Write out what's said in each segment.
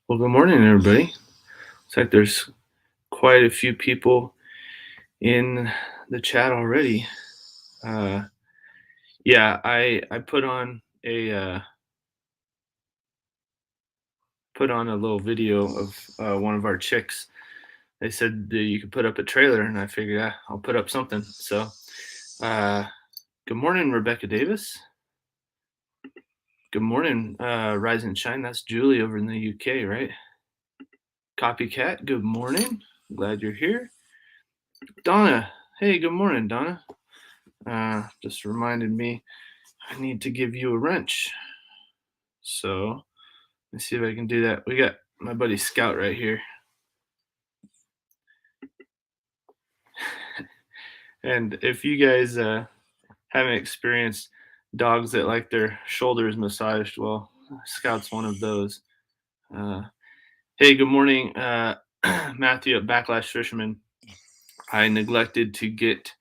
Well, good morning, everybody. Looks like there's quite a few people in the chat already. Uh, yeah, I put on a little video of one of our chicks. They said that you could put up a trailer, and I figured I'll put up something. So, uh, good morning, Rebecca Davis. Good morning, Rise and Shine. That's Julie over in the UK, right? Copycat. Good morning. Glad you're here. Donna. Hey, good morning, Donna. Just reminded me I need to give you a wrench. So let's see if I can do that. We got my buddy Scout right here. And if you guys haven't experienced dogs that like their shoulders massaged, well, Scout's one of those. Uh, hey, good morning, Matthew at Backlash Fisherman. I neglected to get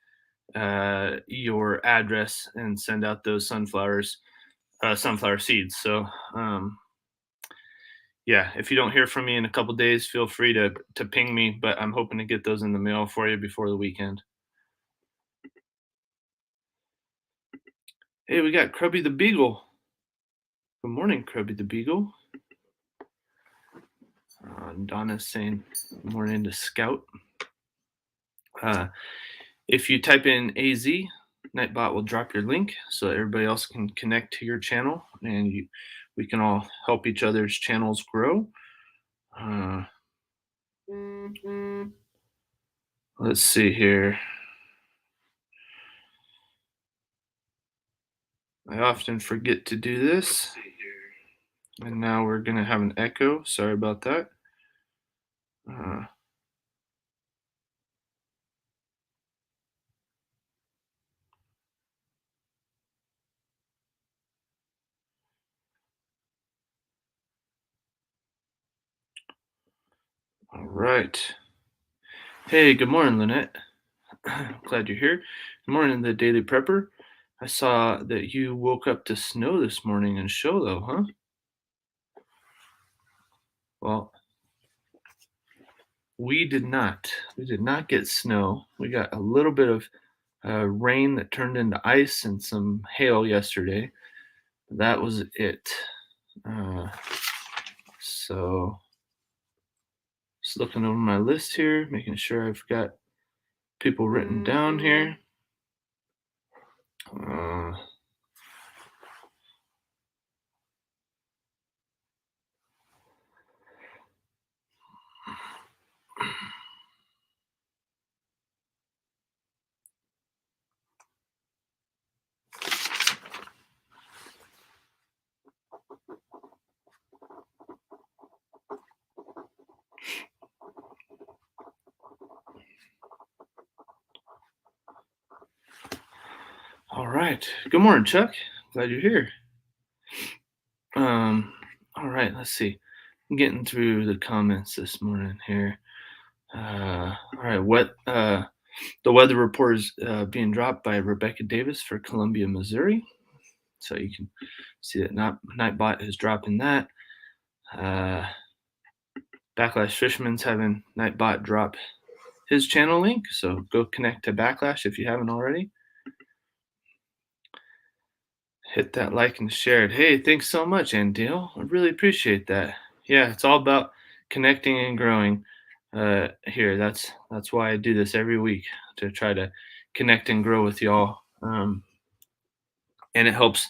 your address and send out those sunflower seeds. So yeah, if you don't hear from me in a couple days, feel free to ping me. But I'm hoping to get those in the mail for you before the weekend. Hey, we got Krubby the Beagle. Good morning, Krubby the Beagle. Donna's saying good morning to Scout. If you type in AZ, Nightbot will drop your link so that everybody else can connect to your channel, and we can all help each other's channels grow. Let's see here. I often forget to do this. And now we're going to have an echo. Sorry about that. All right. Hey, good morning, Lynette. Glad you're here. Good morning, the Daily Prepper. I saw that you woke up to snow this morning in Sholo, huh? Well, we did not. We did not get snow. We got a little bit of rain that turned into ice and some hail yesterday. That was it. So, just looking over my list here, making sure I've got people written down here. All right. Good morning, Chuck. Glad you're here. All right, let's see. I'm getting through the comments this morning here. All right, the weather report is being dropped by Rebecca Davis for Columbia, Missouri. So you can see that Nightbot is dropping that. Backlash Fisherman's having Nightbot drop his channel link. So go connect to Backlash if you haven't already. Hit that like and share it. Hey, thanks so much, Andale. I really appreciate that. Yeah, it's all about connecting and growing here. That's why I do this every week, to try to connect and grow with y'all. And it helps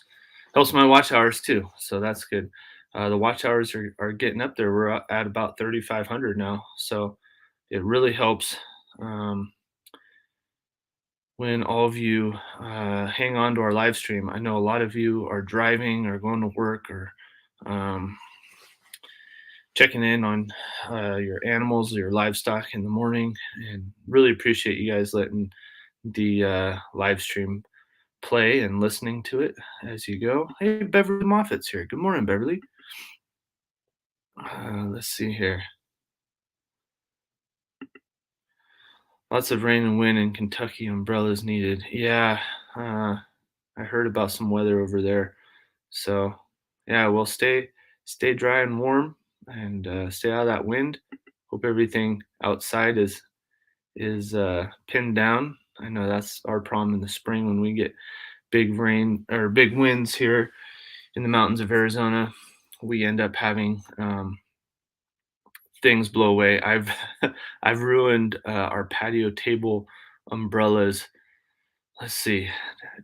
my watch hours too. So that's good. The watch hours are getting up there. We're at about 3,500 now. So it really helps when all of you hang on to our live stream. I know a lot of you are driving or going to work or checking in on your animals, your livestock in the morning, and really appreciate you guys letting the live stream play and listening to it as you go. Hey, Beverly Moffitt's here. Good morning, Beverly. Let's see here. Lots of rain and wind in Kentucky. Umbrellas needed. Yeah, I heard about some weather over there. So, yeah, well, stay dry and warm. and stay out of that wind. Hope everything outside is pinned down. I know that's our problem in the spring when we get big rain or big winds here in the mountains of Arizona. We end up having things blow away. I've I've ruined our patio table umbrellas. Let's see,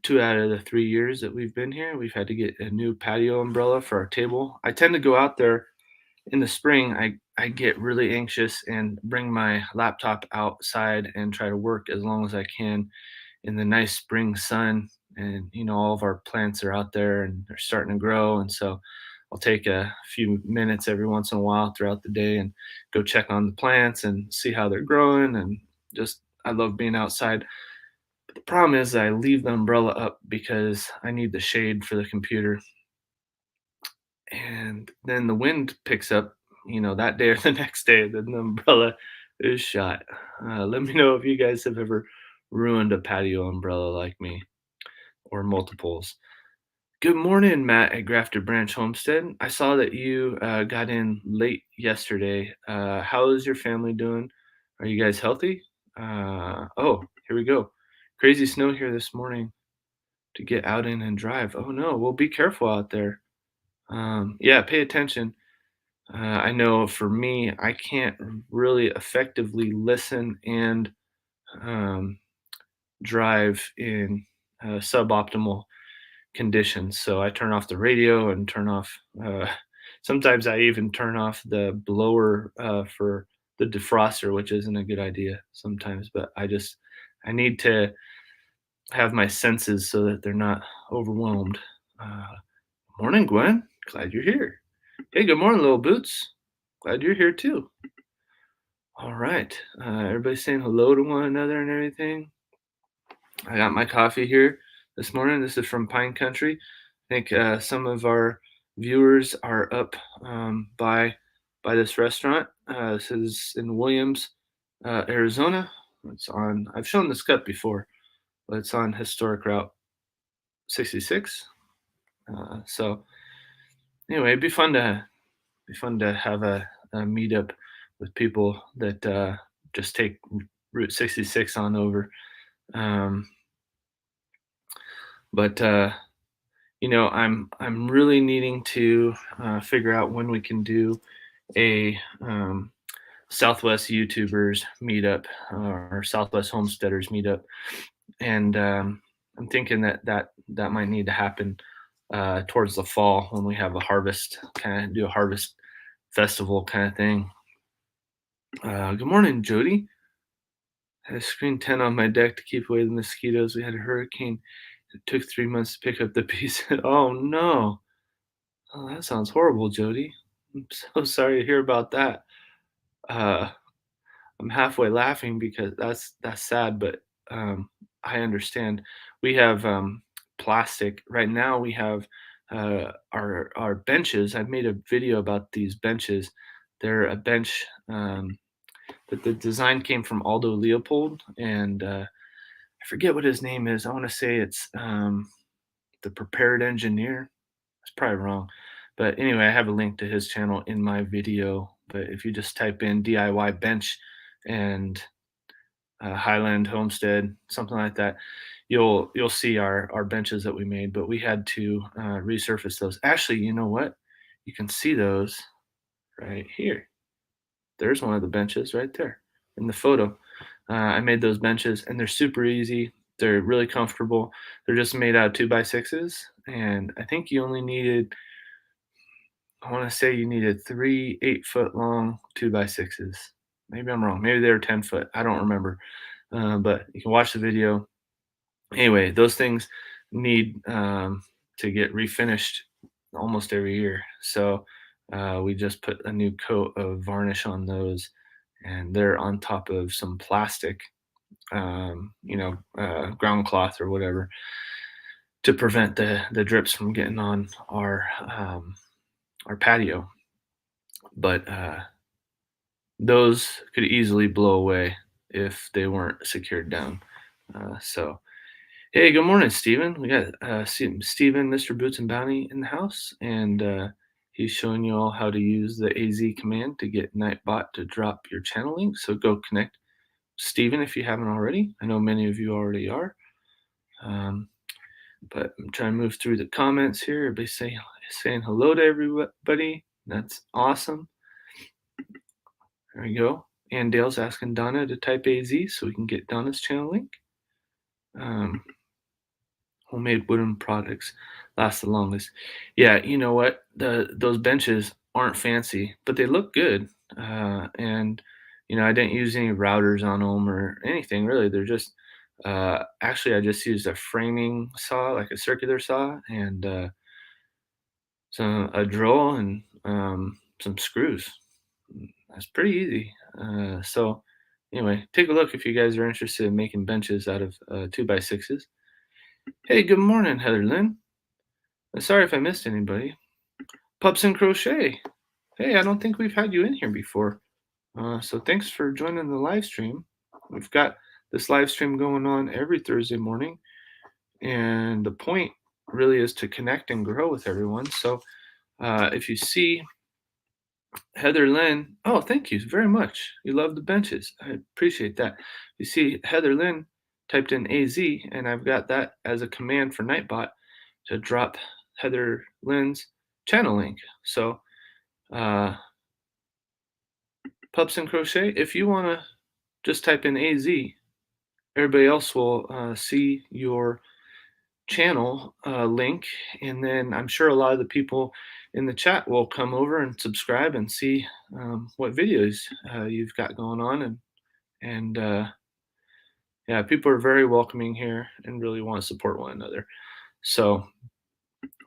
2 out of the 3 years that we've been here, we've had to get a new patio umbrella for our table. I tend to go out there in the spring. I get really anxious and bring my laptop outside and try to work as long as I can in the nice spring sun. And all of our plants are out there and they're starting to grow, and so I'll take a few minutes every once in a while throughout the day and go check on the plants and see how they're growing. And just, I love being outside. But the problem is I leave the umbrella up because I need the shade for the computer, and then the wind picks up, that day or the next day, then the umbrella is shot. Let me know if you guys have ever ruined a patio umbrella like me, or multiples. Good morning, Matt at Grafted Branch Homestead. I saw that you got in late yesterday. How is your family doing? Are you guys healthy? Oh, here we go. Crazy snow here this morning to get out in and drive. Oh no, well, be careful out there. Yeah, pay attention. I know for me, I can't really effectively listen and um, drive in suboptimal conditions. So I turn off the radio and turn off. Sometimes I even turn off the blower for the defroster, which isn't a good idea sometimes. But I need to have my senses so that they're not overwhelmed. Uh, Morning, Gwen. Glad you're here. Hey, good morning, little boots. Glad you're here too. All right. Everybody's saying hello to one another and everything. I got my coffee here this morning. This is from Pine Country. I think some of our viewers are up by this restaurant. This is in Williams, Arizona. It's on. I've shown this cut before, but it's on historic Route 66. So anyway, it'd be fun to have a meetup with people that just take Route 66 on over. Um, but I'm really needing to figure out when we can do a Southwest YouTubers meetup or Southwest Homesteaders meetup, and I'm thinking that might need to happen towards the fall when we have a harvest, kind of do a harvest festival kind of thing. Good morning, Jody. Had a screen 10 on my deck to keep away the mosquitoes. We had a hurricane. It took 3 months to pick up the piece. Oh no. Oh, that sounds horrible, Jody. I'm so sorry to hear about that. Uh, I'm halfway laughing because that's sad, but I understand. We have plastic right now. We have our benches. I've made a video about these benches. They're a bench that the design came from Aldo Leopold, and I forget what his name is. I want to say it's the Prepared Engineer. That's probably wrong. But anyway, I have a link to his channel in my video. But if you just type in DIY bench and Highland Homestead, something like that, you'll see our benches that we made. But we had to resurface those. Actually, you know what? You can see those right here. There's one of the benches right there in the photo. I made those benches, and they're super easy. They're really comfortable. They're just made out of 2x6s, and I think you only needed, I want to say you needed three 8 foot long 2x6s. Maybe I'm wrong. Maybe they were 10 foot. I don't remember. But you can watch the video. Anyway, those things need to get refinished almost every year. So we just put a new coat of varnish on those, and they're on top of some plastic, ground cloth or whatever, to prevent the drips from getting on our patio. But those could easily blow away if they weren't secured down. So, hey, good morning, Steven. We got Steven, Mr. Boots and Bounty in the house, and He's showing you all how to use the AZ command to get Nightbot to drop your channel link. So go connect Steven if you haven't already. I know many of you already are. But I'm trying to move through the comments here. Everybody saying hello to everybody. That's awesome. There we go. And Dale's asking Donna to type AZ so we can get Donna's channel link. Homemade wooden products last the longest. Yeah, you know what? Those benches aren't fancy, but they look good. And I didn't use any routers on them or anything really. They're just actually I just used a framing saw, like a circular saw, and a drill and some screws. That's pretty easy. So anyway, take a look if you guys are interested in making benches out of 2x6s. Hey, good morning, Heather Lynn. Sorry if I missed anybody. Pups and Crochet. Hey, I don't think we've had you in here before. So thanks for joining the live stream. We've got this live stream going on every Thursday morning, and the point really is to connect and grow with everyone. So if you see Heather Lynn, oh, thank you very much. You love the benches. I appreciate that. You see Heather Lynn typed in AZ, and I've got that as a command for Nightbot to drop Heather Lynn's channel link. So Pups and Crochet, if you want to just type in AZ, everybody else will see your channel link, and then I'm sure a lot of the people in the chat will come over and subscribe and see what videos you've got going on, and yeah, people are very welcoming here and really want to support one another. So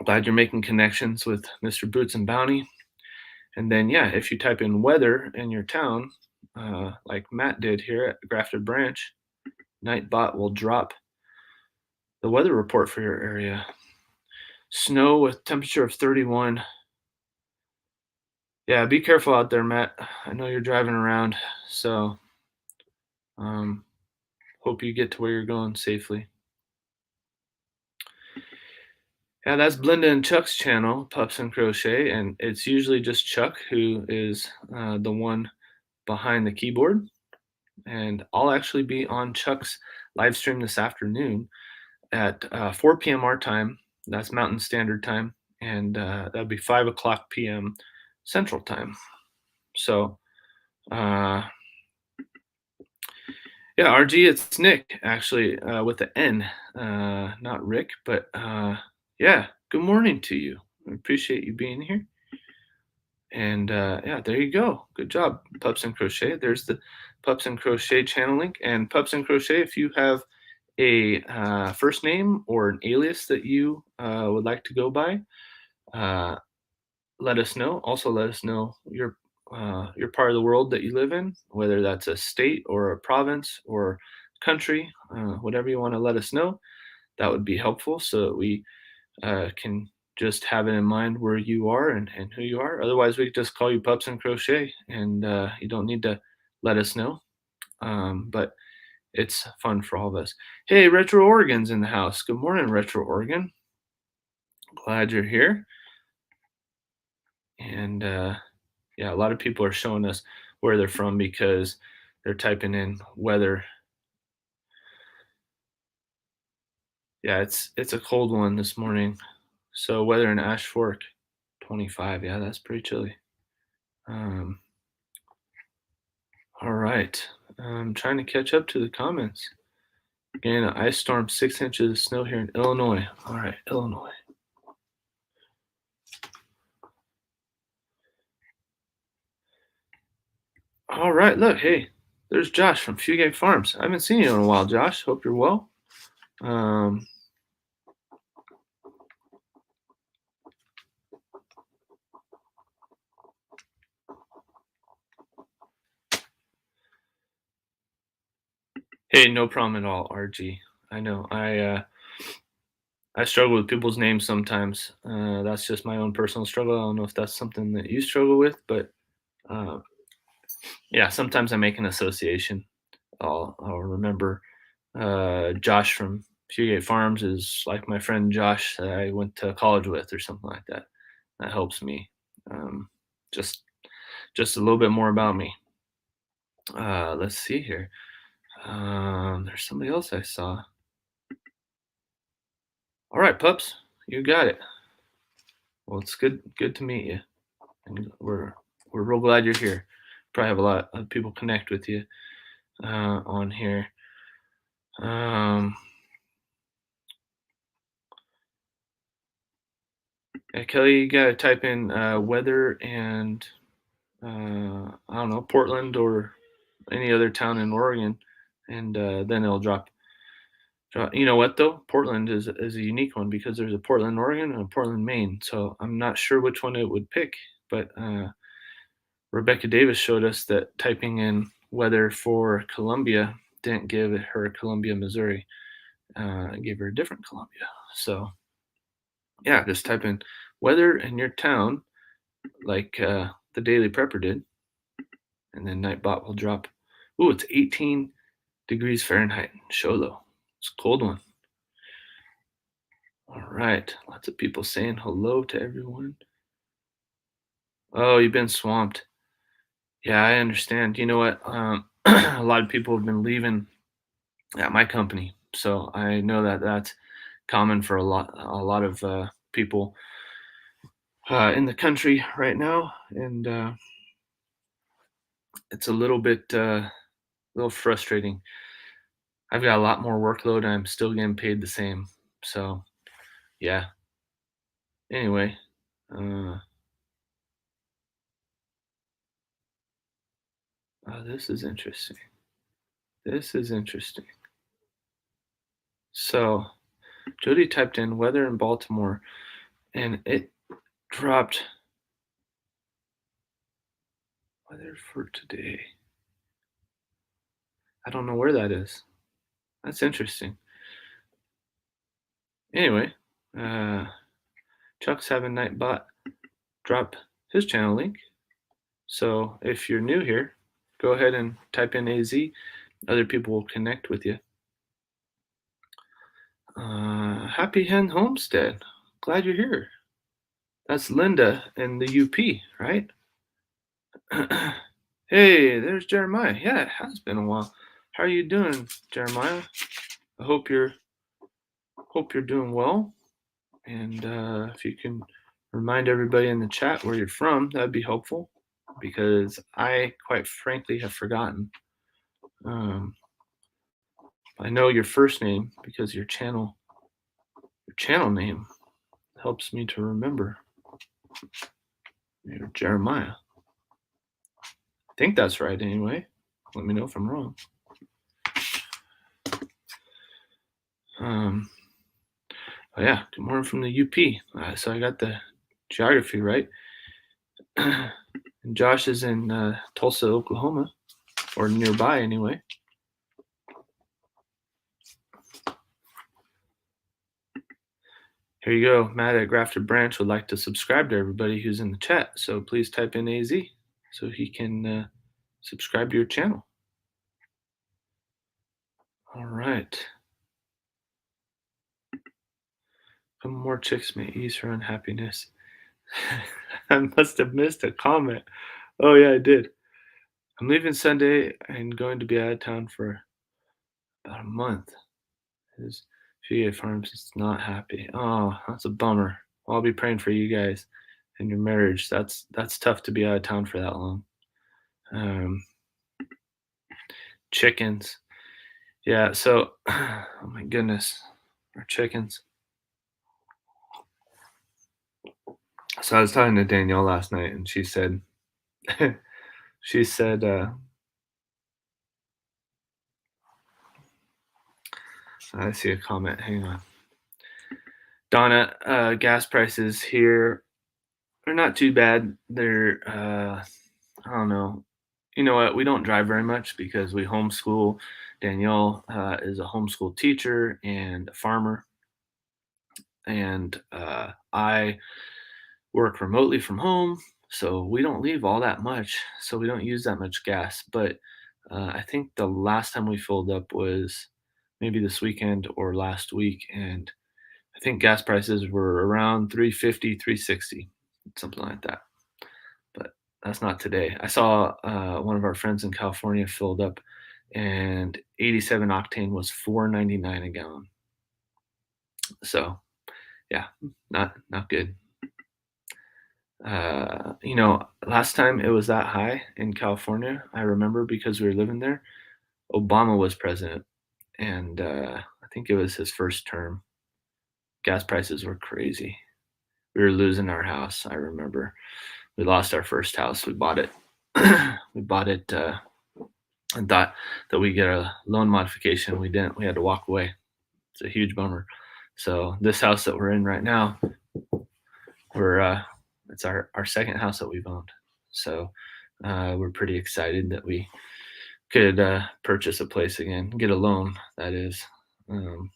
glad you're making connections with Mr. Boots and Bounty. And then yeah, if you type in weather in your town, like Matt did here at Grafted Branch, Nightbot will drop the weather report for your area. Snow with temperature of 31. Yeah, be careful out there, Matt. I know you're driving around, so hope you get to where you're going safely. Yeah, that's Blinda and Chuck's channel, Pups and Crochet, and it's usually just Chuck who is the one behind the keyboard. And I'll actually be on Chuck's live stream this afternoon at 4 p.m. our time. That's Mountain Standard Time, and that'll be 5 o'clock p.m. Central Time. So, yeah, RG, it's Nick actually with the N, not Rick, but yeah, good morning to you. I appreciate you being here. And yeah, there you go. Good job, Pups and Crochet. There's the Pups and Crochet channel link. And Pups and Crochet, if you have a first name or an alias that you would like to go by, let us know. Also, let us know your part of the world that you live in, whether that's a state or a province or country, whatever you want to let us know. That would be helpful so that we can just have it in mind where you are and who you are. Otherwise, we just call you Pups and Crochet, and you don't need to let us know. But it's fun for all of us. Hey, Retro Oregon's in the house. Good morning, Retro Oregon. Glad you're here. And yeah, a lot of people are showing us where they're from because they're typing in weather. Yeah, it's a cold one this morning. So weather in Ash Fork, 25. Yeah, that's pretty chilly. All right. I'm trying to catch up to the comments. Again, an ice storm, 6 inches of snow here in Illinois. All right, Illinois. All right, look, hey, there's Josh from Fugate Farms. I haven't seen you in a while, Josh. Hope you're well. Hey, no problem at all, RG. I know I struggle with people's names sometimes. That's just my own personal struggle. I don't know if that's something that you struggle with, but yeah, sometimes I make an association. I'll remember Josh from Fugate Farms is like my friend Josh that I went to college with or something like that. That helps me. Um, just just a little bit more about me. Let's see here. There's somebody else I saw. All right, pups, you got it. Well, it's good to meet you, and we're real glad you're here. Probably have a lot of people connect with you on here. Um, yeah, Kelly, you gotta type in weather and I don't know, Portland or any other town in Oregon, and then it'll drop. You know what though? Portland is a unique one because there's a Portland, Oregon, and a Portland, Maine. So I'm not sure which one it would pick, but Rebecca Davis showed us that typing in weather for Columbia didn't give her Columbia, Missouri. It gave her a different Columbia. So yeah, just type in weather in your town, like the Daily Prepper did, and then Nightbot will drop. Ooh, it's 18 degrees Fahrenheit. Show though, it's a cold one. All right, lots of people saying hello to everyone. Oh, you've been swamped. Yeah, I understand. You know what? A lot of people have been leaving at my company, so I know that that's common for a lot of people in the country right now, and it's a little frustrating. I've got a lot more workload, and I'm still getting paid the same. So yeah. Anyway, uh, this is interesting. This is interesting. So Jody typed in weather in Baltimore, and it dropped weather for today. I don't know where that is. That's interesting. Anyway, uh, Chuck's having Nightbot drop his channel link. So if you're new here, go ahead and type in AZ. Other people will connect with you. Happy Hen Homestead. Glad you're here. That's Linda in the UP, right? Hey, there's Jeremiah. Yeah, it has been a while. How are you doing, Jeremiah? I hope you're doing well. And if you can remind everybody in the chat where you're from, that'd be helpful because I quite frankly have forgotten. I know your first name because your channel name helps me to remember. You're Jeremiah. I think that's right anyway. Let me know if I'm wrong. Oh yeah, good morning from the UP. So I got the geography right. And Josh is in Tulsa, Oklahoma, or nearby anyway. Here you go. Matt at Grafted Branch would like to subscribe to everybody who's in the chat. So please type in AZ so he can subscribe to your channel. All right. Some more chicks may ease her unhappiness. I must have missed a comment. Oh, yeah, I did. I'm leaving Sunday and going to be out of town for about a month. His VA Farms is not happy. Oh, that's a bummer. I'll be praying for you guys and your marriage. That's tough to be out of town for that long. Chickens. Yeah, so oh my goodness. Our chickens. So I was talking to Danielle last night and she said I see a comment. Hang on. Donna, gas prices here are not too bad. They're I don't know. You know what? We don't drive very much because we homeschool. Danielle is a homeschool teacher and a farmer, and I work remotely from home, so we don't leave all that much. So we don't use that much gas. But I think the last time we filled up was maybe this weekend or last week, and I think gas prices were around 350, 360, something like that. That's not today. I saw one of our friends in California filled up, and 87 octane was 4.99 a gallon. So yeah, not good. Last time it was that high in California, I remember because we were living there. Obama was president, and I think it was his first term. Gas prices were crazy. We were losing our house. I remember we lost our first house. We bought it. We bought it and thought that we get a loan modification. We didn't. We had to walk away. It's a huge bummer. So this house that we're in right now, we're it's our second house that we've owned. So we're pretty excited that we could purchase a place again, get a loan. That is. Um,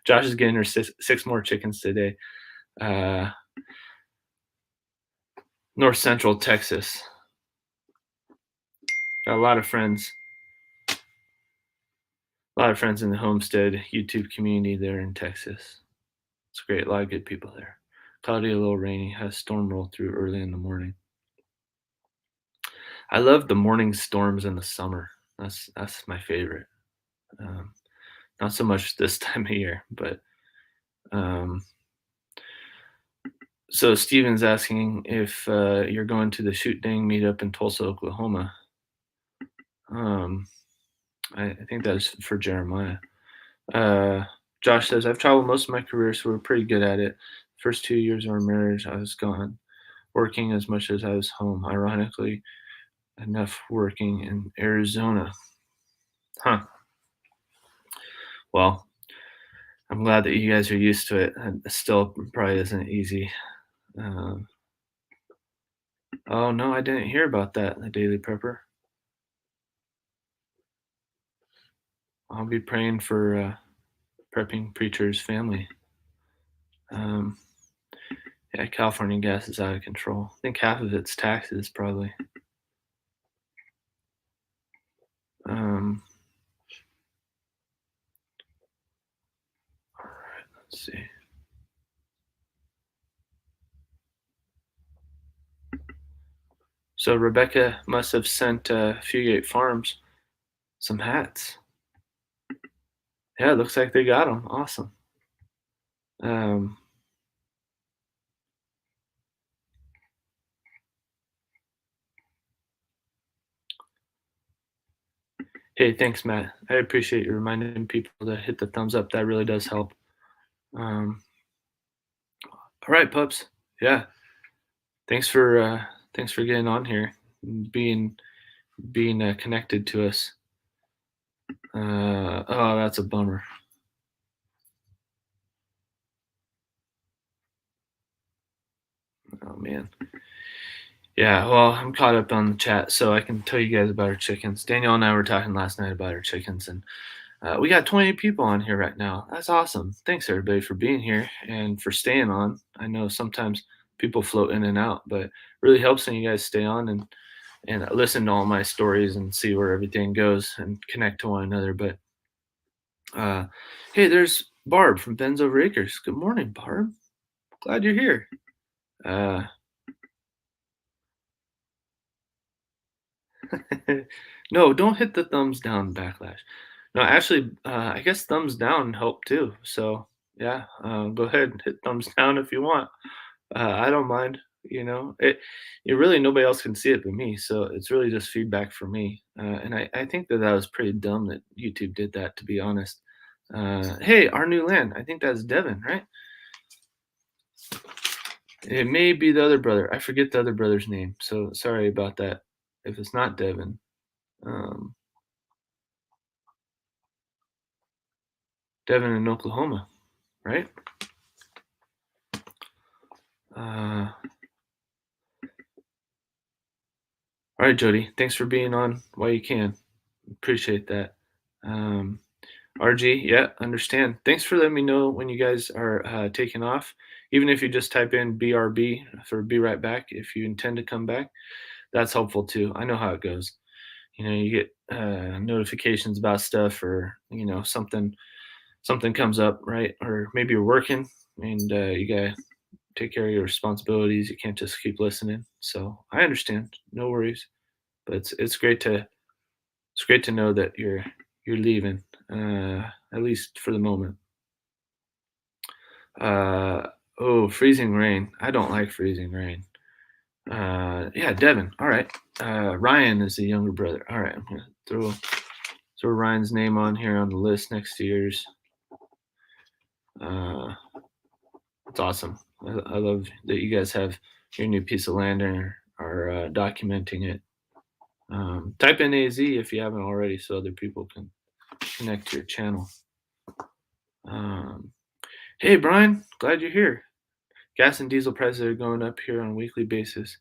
Josh is getting her six more chickens today. Uh, North Central Texas. Got a lot of friends in the Homestead YouTube community there in Texas. It's great, a lot of good people there. Cloudy, a little rainy, had a storm roll through early in the morning. I love the morning storms in the summer. That's my favorite. Um, Not so much this time of year, but um, so Steven's asking if you're going to the Shoot Dang meetup in Tulsa, Oklahoma. Um, I think that's for Jeremiah. Uh, Josh says, I've traveled most of my career, so we're pretty good at it. First 2 years of our marriage, I was gone, working as much as I was home. Ironically enough, working in Arizona. Huh. Well, I'm glad that you guys are used to it. It still probably isn't easy. Um, oh, no, I didn't hear about that, the Daily Prepper. I'll be praying for prepping preacher's family. Um, yeah, California gas is out of control. I think half of it's taxes, probably. Um, let's see. So Rebecca must have sent Fugate Farms some hats. Yeah, it looks like they got them. Awesome. Um, hey, thanks, Matt. I appreciate you reminding people to hit the thumbs up. That really does help. Um, all right, pups. Yeah, thanks for getting on here, and being connected to us. Oh, that's a bummer. Oh man. Yeah, well, I'm caught up on the chat, so I can tell you guys about our chickens. Danielle and I were talking last night about our chickens, and we got 20 people on here right now. That's awesome. Thanks everybody for being here and for staying on. I know sometimes people float in and out, but it really helps when you guys stay on and listen to all my stories and see where everything goes and connect to one another. But uh, hey, there's Barb from Ben's Over Acres. Good morning, Barb. Glad you're here. Uh, no, don't hit the thumbs down backlash. No, actually, I guess thumbs down help too. So yeah, go ahead and hit thumbs down if you want. I don't mind. It really nobody else can see it but me. So it's really just feedback for me. And I think that was pretty dumb that YouTube did that. To be honest. Hey, our new land. I think that's Devin, right? It may be the other brother. I forget the other brother's name. So sorry about that. If it's not Devin. Um, Devin in Oklahoma, right? All right, Jody. Thanks for being on while you can. Appreciate that. Um, RG, yeah, understand. Thanks for letting me know when you guys are taking off. Even if you just type in BRB for be right back, if you intend to come back, that's helpful too. I know how it goes. You get notifications about stuff, or something comes up, right? Or maybe you're working and you gotta take care of your responsibilities. You can't just keep listening. So I understand. No worries. But it's great to know that you're leaving, at least for the moment. Uh, oh, freezing rain. I don't like freezing rain. Yeah, Devin. All right. Ryan is the younger brother. All right, I'm gonna throw Ryan's name on here on the list next to yours. Uh, it's awesome. I love that you guys have your new piece of land and are documenting it. Type in AZ if you haven't already, so other people can connect to your channel. Um, hey, Brian, glad you're here. Gas and diesel prices are going up here on a weekly basis.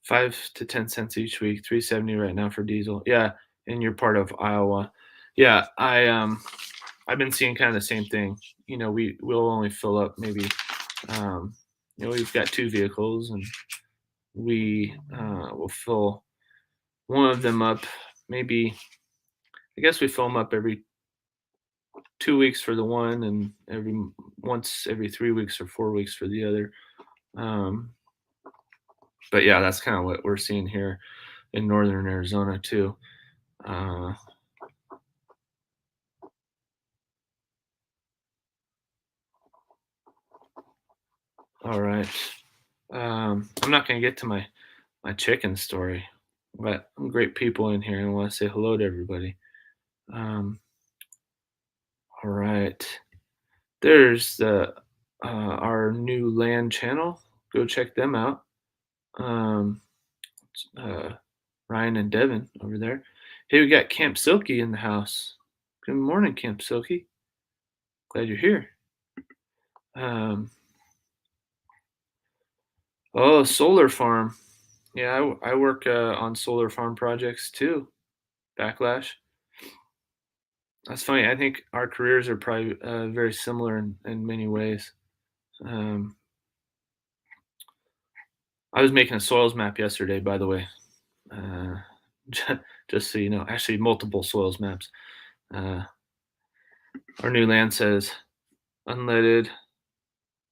5 to 10 cents each week. 3.70 right now for diesel. Yeah, and you're part of Iowa. Yeah, I've been seeing kind of the same thing. We'll only fill up maybe. Um, we've got two vehicles, and we will fill one of them up. Maybe I guess we fill them up every 2 weeks for the one, and once every 3 weeks or 4 weeks for the other. Um, but yeah, that's kind of what we're seeing here in northern Arizona too. Uh, all right. I'm not going to get to my chicken story, but great people in here, and I want to say hello to everybody. All right. There's our new land channel. Go check them out. Um, uh, Ryan and Devin over there. Hey, we got Camp Silky in the house. Good morning, Camp Silky. Glad you're here. Oh, solar farm. Yeah, I work on solar farm projects too. Backlash. That's funny. I think our careers are probably very similar in many ways. Um, I was making a soils map yesterday, by the way. Uh, just so you know, actually multiple soils maps. Uh, our new land says unleaded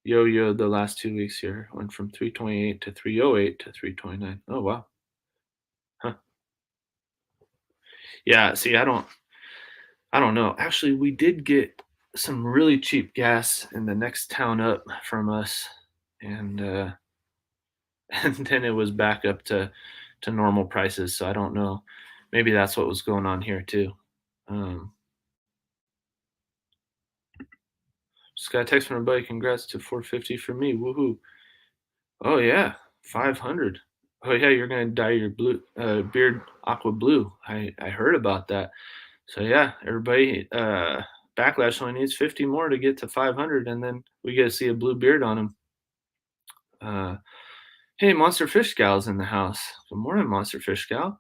yo-yo the last 2 weeks here. Went from 328 to 308 to 329. Oh, wow. Huh. Yeah, see, I don't know. Actually, we did get some really cheap gas in the next town up from us, and and then it was back up to normal prices. So I don't know. Maybe that's what was going on here too. Um, just got a text from a buddy. Congrats to 450 for me. Woohoo! Oh yeah, 500. Oh yeah, you're gonna dye your blue beard aqua blue. I heard about that. So yeah, everybody, Backlash only needs 50 more to get to 500, and then we get to see a blue beard on him. Uh, hey, Monster Fish Gal's in the house. Good morning, Monster Fish Gal.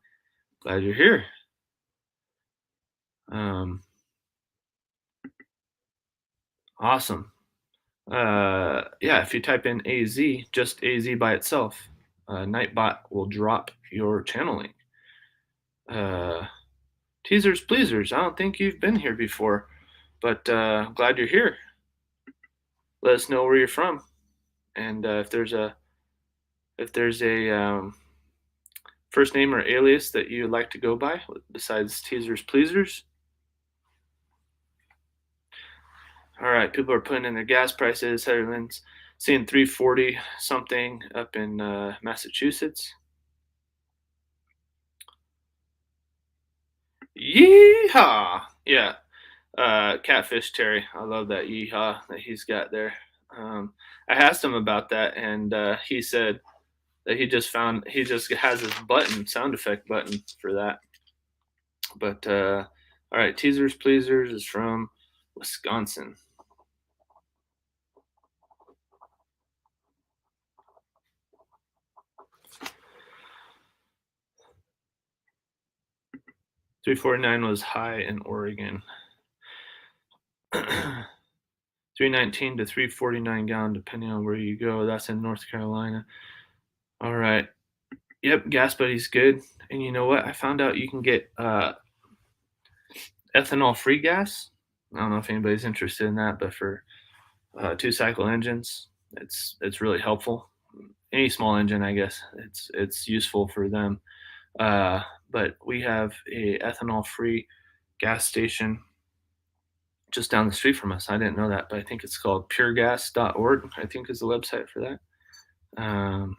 Glad you're here. Um, awesome. Yeah, if you type in AZ, just AZ by itself, Nightbot will drop your channel link. Teasers, pleasers. I don't think you've been here before, but glad you're here. Let us know where you're from, and if there's a first name or alias that you'd like to go by besides teasers, pleasers. All right, people are putting in their gas prices. Everyone's seeing 340 something up in Massachusetts. Yeehaw! Yeah, Catfish Terry. I love that yeehaw that he's got there. I asked him about that, and he said that he just has this button, sound effect button for that. But all right, teasers, pleasers is from Wisconsin. $3.49 was high in Oregon. 319 to 349 gallon, depending on where you go. That's in North Carolina. All right. Yep, Gas Buddy's good. And you know what? I found out you can get ethanol-free gas. I don't know if anybody's interested in that, but for 2-cycle engines, It's really helpful. Any small engine, I guess, it's useful for them. But we have a ethanol-free gas station just down the street from us. I didn't know that, but I think it's called puregas.org, I think is the website for that. All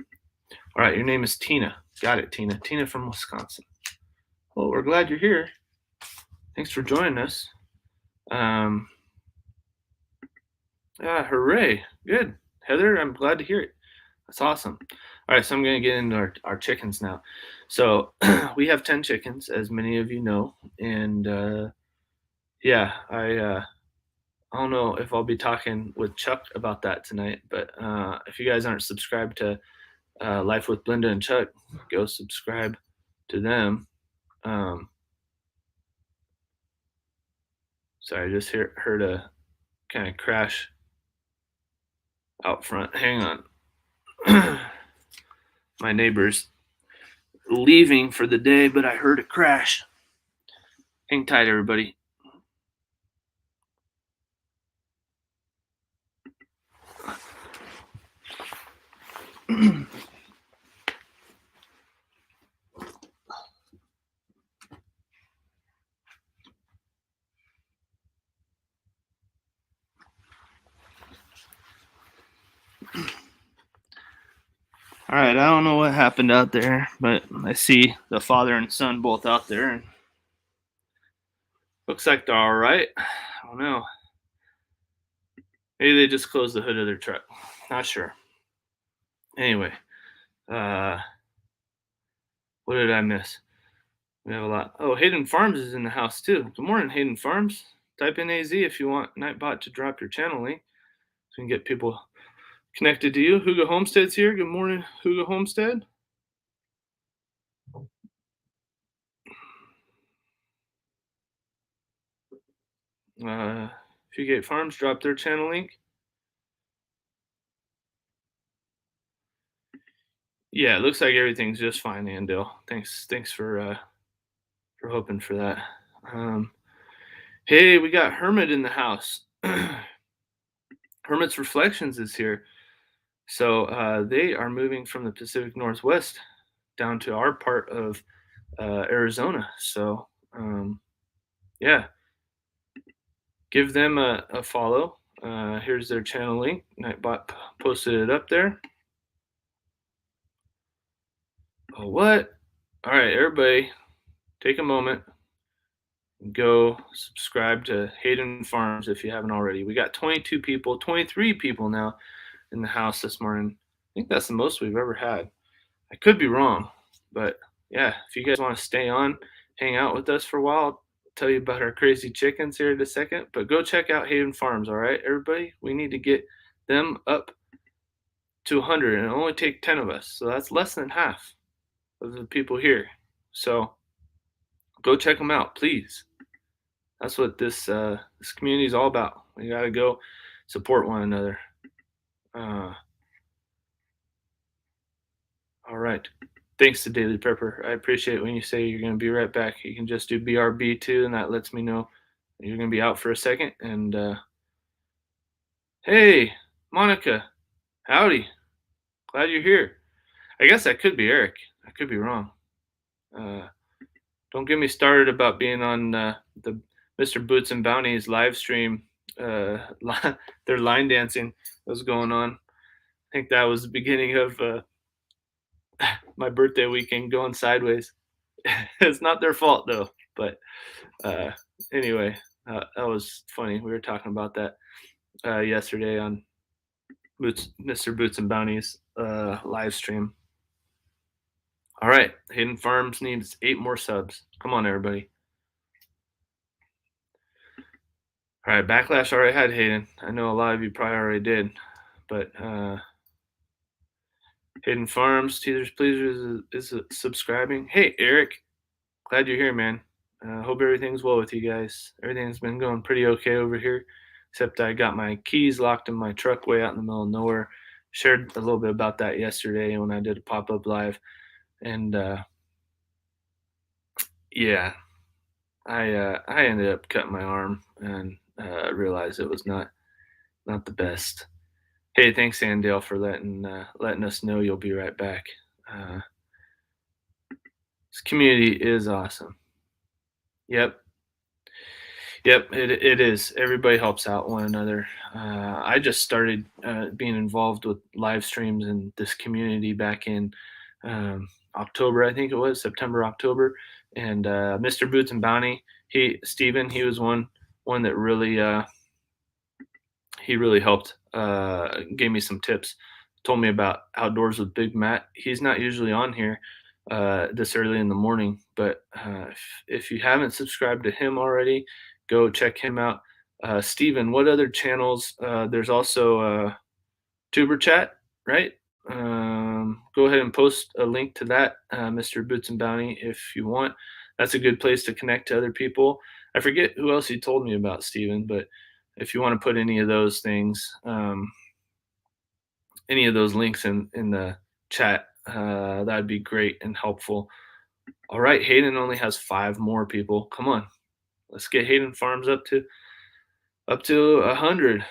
right, your name is Tina. Got it, Tina. Tina from Wisconsin. Well, we're glad you're here. Thanks for joining us. Yeah, hooray. Good. Heather, I'm glad to hear it. That's awesome. All right, so I'm going to get into our chickens now. So we have 10 chickens, as many of you know. And yeah, I don't know if I'll be talking with Chuck about that tonight, but if you guys aren't subscribed to Life with Linda and Chuck, go subscribe to them. Sorry, I just heard a kind of crash out front. Hang on. My neighbor's leaving for the day, but I heard a crash. Hang tight, everybody. All right, I don't know what happened out there, but I see the father and son both out there, and looks like they're all right. I don't know. Maybe they just closed the hood of their truck. Not sure. Anyway, what did I miss? We have a lot. Oh, Hayden Farms is in the house too. Good morning, Hayden Farms. Type in AZ if you want Nightbot to drop your channel link so we can get people connected to you. Hugo Homestead's here. Good morning, Hugo Homestead. Fugate Farms dropped their channel link. Yeah, it looks like everything's just fine, Andale. Thanks for hoping for that. Hey, we got Hermit in the house. Hermit's Reflections is here. So they are moving from the Pacific Northwest down to our part of Arizona. So yeah, give them a follow. Here's their channel link. Nightbot posted it up there. Oh, what? All right, everybody, take a moment. Go subscribe to Hayden Farms if you haven't already. We got 22 people, 23 people now in the house this morning. I think that's the most we've ever had. I could be wrong, but yeah, if you guys want to stay on, hang out with us for a while, I'll tell you about our crazy chickens here in a second. But go check out Hayden Farms, all right, everybody? We need to get them up to 100, and it only take 10 of us, so that's less than half of the people here. So go check them out, please. That's what this community is all about. We got to go support one another. All right. Thanks to Daily Prepper. I appreciate when you say you're going to be right back. You can just do BRB too, and that lets me know you're going to be out for a second. And hey, Monica, howdy. Glad you're here. I guess that could be Eric. I could be wrong. Don't get me started about being on the Mr. Boots and Bounties live stream. Their line dancing was going on. I think that was the beginning of my birthday weekend going sideways. It's not their fault though. But anyway, that was funny. We were talking about that yesterday on Mr. Boots and Bounties live stream. All right, Hayden Farms needs 8 more subs. Come on, everybody. All right, Backlash already had Hayden. I know a lot of you probably already did, but Hayden Farms, Teasers Pleasers is subscribing. Hey, Eric, glad you're here, man. Hope everything's well with you guys. Everything's been going pretty okay over here, except I got my keys locked in my truck way out in the middle of nowhere. Shared a little bit about that yesterday when I did a pop-up live, and yeah, I ended up cutting my arm and realized it was not the best. Hey, thanks, Andale, for letting us know you'll be right back. Uh, this community is awesome. Yep, yep, it is. Everybody helps out one another. I just started being involved with live streams in this community back in October, I think it was September, October, and Mr. Boots and Bounty, Steven, he was one that really he really helped. Gave me some tips, told me about Outdoors with Big Matt. He's not usually on here this early in the morning, but if you haven't subscribed to him already, go check him out. Steven, what other channels? There's also Tuber Chat, right? Go ahead and post a link to that, Mr. Boots and Bounty, if you want. That's a good place to connect to other people. I forget who else he told me about, Steven, but if you want to put any of those things, any of those links in the chat, that'd be great and helpful. All right, Hayden only has 5 more people. Come on, let's get Hayden Farms up to 100.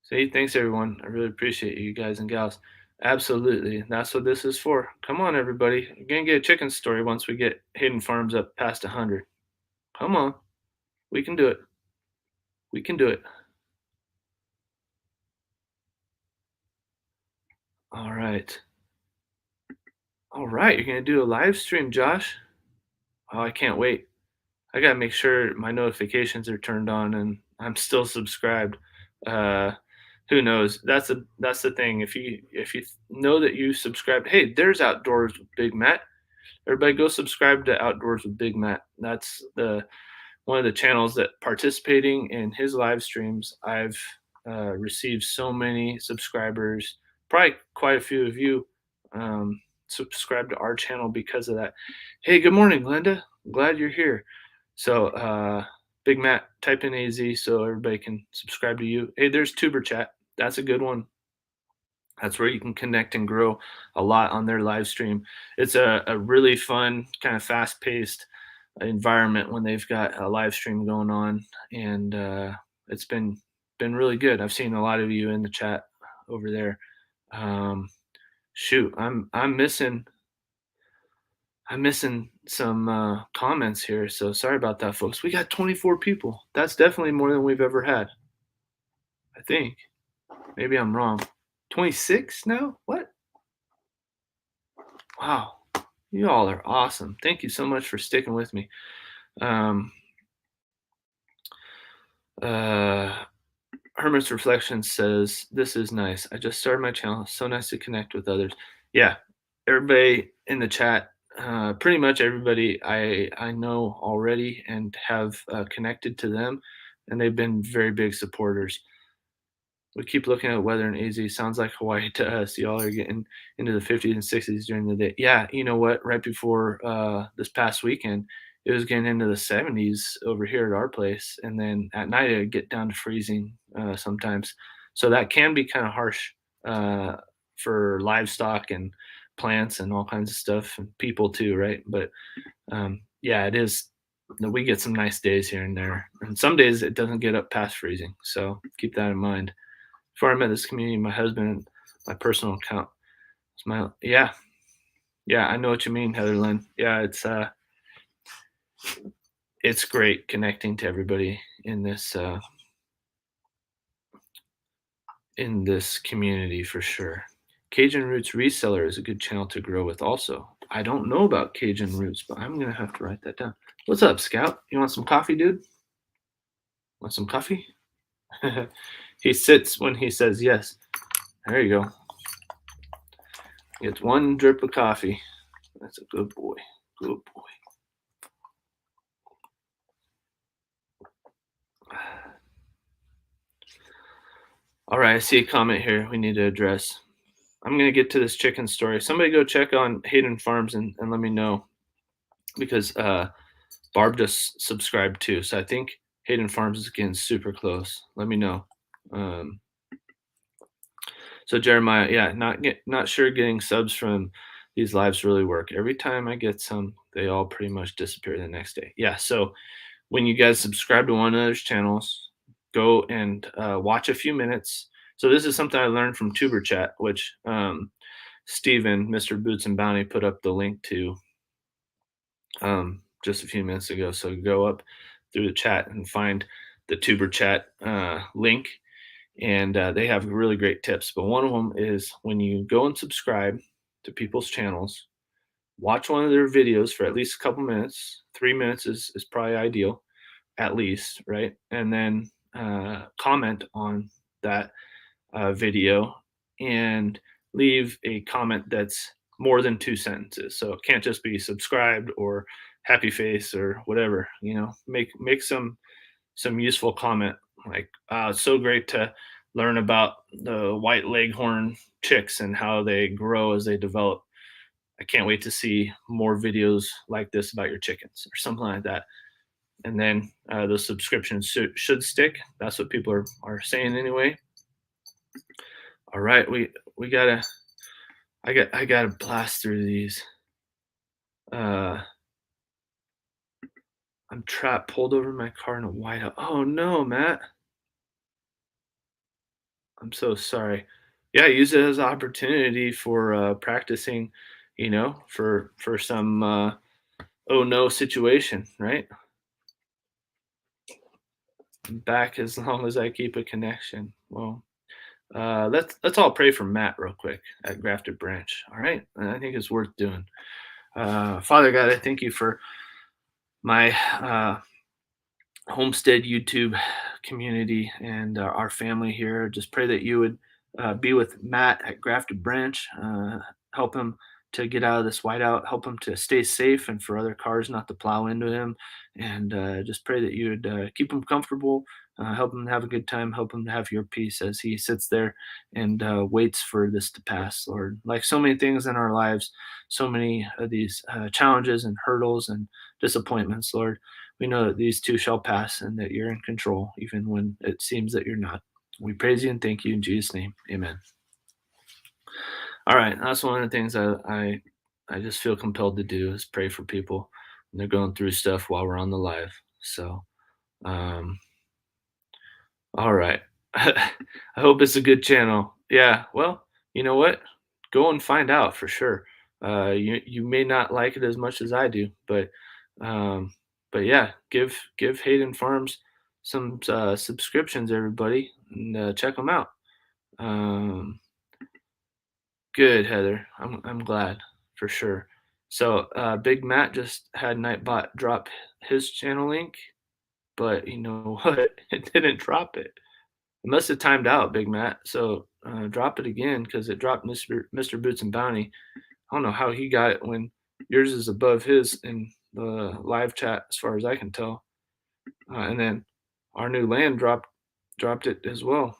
Say thanks everyone. I really appreciate you guys and gals. Absolutely, that's what this is for. Come on, everybody. We're gonna get a chicken story once we get Hayden Farms up past 100. Come on, we can do it. We can do it. All right. All right, you're gonna do a live stream, Josh. Oh, I can't wait. I gotta make sure my notifications are turned on and I'm still subscribed. Uh, who knows? That's the thing. If you know that you subscribed, hey, there's Outdoors with Big Matt. Everybody go subscribe to Outdoors with Big Matt. That's the one of the channels that participating in his live streams. I've received so many subscribers. Probably quite a few of you subscribe to our channel because of that. Hey, good morning, Glenda. Glad you're here. So, Big Matt, type in AZ so everybody can subscribe to you. Hey, there's Tuber Chat. That's a good one. That's where you can connect and grow a lot on their live stream. It's a really fun, kind of fast paced environment when they've got a live stream going on. And it's been really good. I've seen a lot of you in the chat over there. Um, shoot, I'm missing some comments here, so sorry about that, folks. We got 24 people. That's definitely more than we've ever had. I think. Maybe I'm wrong. 26 now? What? Wow. You all are awesome. Thank you so much for sticking with me. Um, uh, Hermit's Reflection says, "This is nice. I just started my channel. So nice to connect with others." Yeah, everybody in the chat, pretty much everybody I know already and have connected to them, and they've been very big supporters. We keep looking at weather in AZ. Sounds like Hawaii to us. Y'all are getting into the 50s and 60s during the day. Yeah, you know what? Right before this past weekend, it was getting into the 70s over here at our place, and then at night it'd get down to freezing sometimes. So that can be kind of harsh uh, for livestock and plants and all kinds of stuff, and people too, right? But yeah, it is. We get some nice days here and there, and some days it doesn't get up past freezing. So keep that in mind. Before I met this community, my husband, my personal account, was my yeah. I know what you mean, Heather Lynn. Yeah, it's great connecting to everybody in this community for sure. Cajun Roots Reseller is a good channel to grow with. Also, I don't know about Cajun Roots, but I'm gonna have to write that down. What's up, Scout? You want some coffee, dude? Want some coffee? He sits when he says yes. There you go. Gets one drip of coffee. That's a good boy. Good boy. All right, I see a comment here we need to address. I'm going to get to this chicken story. Somebody go check on Hayden Farms and let me know because Barb just subscribed too. So I think Hayden Farms is getting super close. Let me know. So Jeremiah, yeah, not sure getting subs from these lives really work. Every time I get some, they all pretty much disappear the next day. Yeah, so when you guys subscribe to one another's channels, go and watch a few minutes. So this is something I learned from Tuber Chat, which Steven, Mr. Boots and Bounty, put up the link to just a few minutes ago. So go up through the chat and find the Tuber Chat link, and they have really great tips. But one of them is when you go and subscribe to people's channels, watch one of their videos for at least a couple minutes. 3 minutes is probably ideal, at least, right? And then comment on that video and leave a comment that's more than 2 sentences. So it can't just be subscribed or happy face or whatever. Make some useful comment like, it's so great to learn about the white leghorn chicks and how they grow as they develop. I can't wait to see more videos like this about your chickens or something like that. And then those subscriptions should stick. That's what people are saying anyway. All right, we gotta I gotta blast through these. Uh, I'm trapped, pulled over my car in a whiteout. Oh no, Matt. I'm so sorry. Yeah, use it as an opportunity for practicing, for some oh no situation, right? Back as long as I keep a connection. Well, let's all pray for Matt real quick at Grafted Branch. All right, and I think it's worth doing. Father God, I thank you for my Homestead YouTube community and our family here. Just pray that you would be with Matt at Grafted Branch, help him to get out of this whiteout, help him to stay safe and for other cars not to plow into him. And just pray that you would keep him comfortable, help him have a good time, help him to have your peace as he sits there and waits for this to pass, Lord. Like so many things in our lives, so many of these challenges and hurdles and disappointments, Lord, we know that these too shall pass and that you're in control, even when it seems that you're not. We praise you and thank you in Jesus' name. Amen. All right, that's one of the things I just feel compelled to do is pray for people when they're going through stuff while we're on the live. So, um, all right. I hope it's a good channel. Yeah. Well, you know what? Go and find out for sure. You may not like it as much as I do, um, but yeah, give Hayden Farms some subscriptions, everybody, and check them out. Um, Good, Heather. I'm glad for sure. So Big Matt just had Nightbot drop his channel link, but you know what? It didn't drop it. It must have timed out, Big Matt. So drop it again because it dropped Mr. Boots and Bounty. I don't know how he got it when yours is above his in the live chat, as far as I can tell. And then our new land dropped it as well.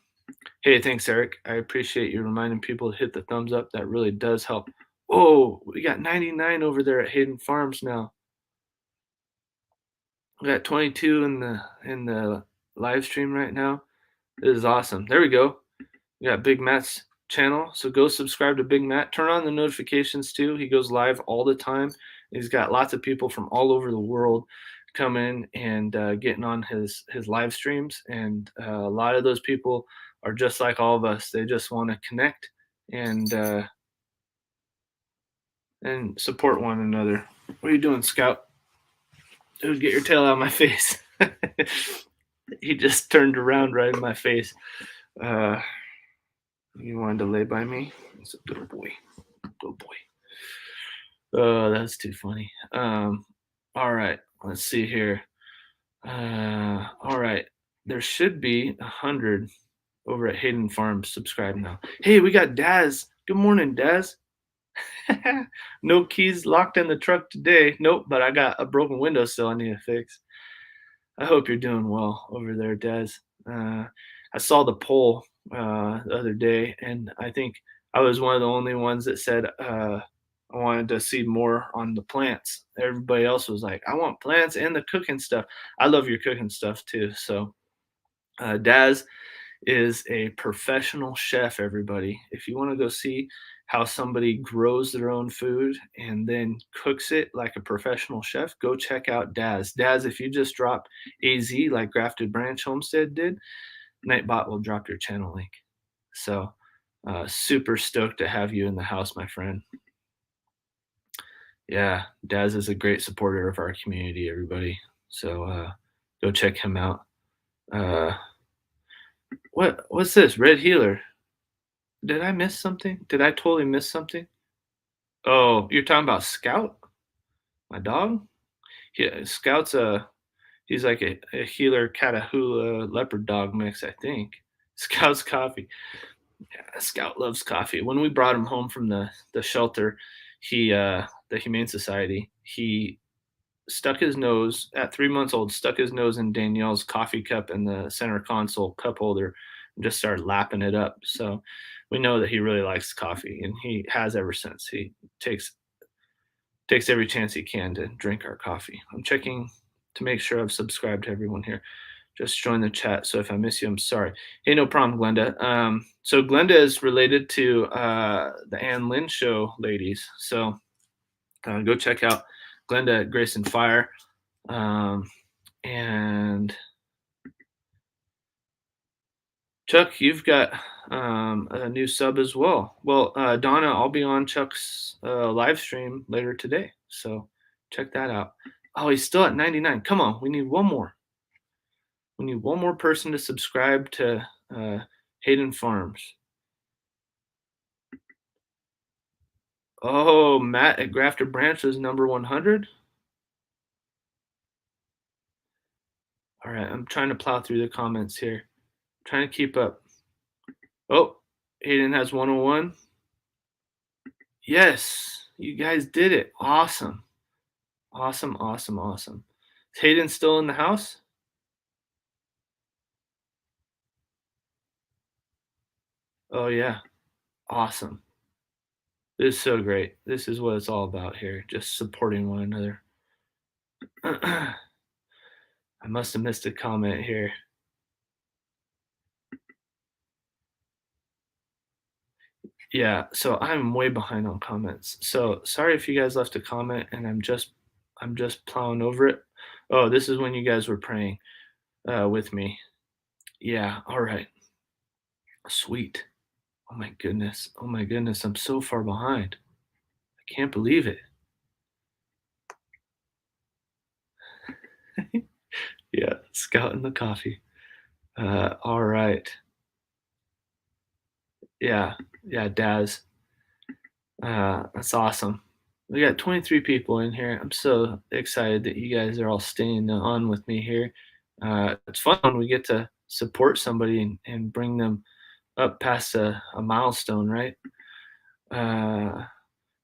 Hey, thanks, Eric. I appreciate you reminding people to hit the thumbs up. That really does help. Oh, we got 99 over there at Hayden Farms now. We got 22 in the live stream right now. This is awesome. There we go. We got Big Matt's channel. So go subscribe to Big Matt. Turn on the notifications too. He goes live all the time. He's got lots of people from all over the world coming and getting on his live streams. And a lot of those people are just like all of us. They just want to connect and support one another. What are you doing, Scout? Dude, get your tail out of my face. He just turned around right in my face. You wanted to lay by me? It's a good boy. Good boy. Oh, that's too funny. All right, let's see here. All right, there should be 100 over at Hayden Farms. Subscribe now. Hey, we got Daz. Good morning, Daz. No keys locked in the truck today. Nope, but I got a broken windowsill I need to fix. I hope you're doing well over there, Daz. I saw the poll the other day, and I think I was one of the only ones that said I wanted to see more on the plants. Everybody else was like, I want plants and the cooking stuff. I love your cooking stuff too. So, Daz is a professional chef, everybody. If you want to go see how somebody grows their own food and then cooks it like a professional chef, go check out Daz. Daz, if you just drop AZ like Grafted Branch Homestead did, Nightbot will drop your channel link. So super stoked to have you in the house, my friend. Yeah, Daz is a great supporter of our community, everybody. So go check him out. Uh, what's this? Red Healer. Did I miss something? Did I totally miss something? Oh, you're talking about Scout, my dog? Yeah, Scout's he's like a healer Catahoula leopard dog mix, I think. Scout's coffee. Yeah, Scout loves coffee. When we brought him home from the shelter, the Humane Society, he stuck his nose at 3 months old, stuck his nose in Danielle's coffee cup in the center console cup holder and just started lapping it up. So we know that he really likes coffee, and he has ever since. He takes every chance he can to drink our coffee. I'm checking to make sure I've subscribed to everyone here. Just join the chat. So if I miss you, I'm sorry. Hey, no problem, Glenda. So Glenda is related to the Ann Lynn show ladies. So go check out Glenda at Grace and Fire. And Chuck, you've got a new sub as well. Well, Donna, I'll be on Chuck's live stream later today. So check that out. Oh, he's still at 99. Come on, we need one more. We need one more person to subscribe to Hayden Farms. Oh, Matt at Grafted Branch is number 100. All right, I'm trying to plow through the comments here. Trying to keep up. Oh, Hayden has 101. Yes, you guys did it. Awesome. Awesome, awesome, awesome. Is Hayden still in the house? Oh, yeah. Awesome. This is so great. This is what it's all about here, just supporting one another. I must have missed a comment here. Yeah, so I'm way behind on comments. So sorry if you guys left a comment and I'm just plowing over it. Oh, this is when you guys were praying with me. Yeah, all right. Sweet. Oh my goodness. Oh my goodness. I'm so far behind. I can't believe it. Yeah, Scout and the coffee. All right. Yeah, yeah, Daz. That's awesome. We got 23 people in here. I'm so excited that you guys are all staying on with me here. It's fun when we get to support somebody and bring them up past a milestone, right?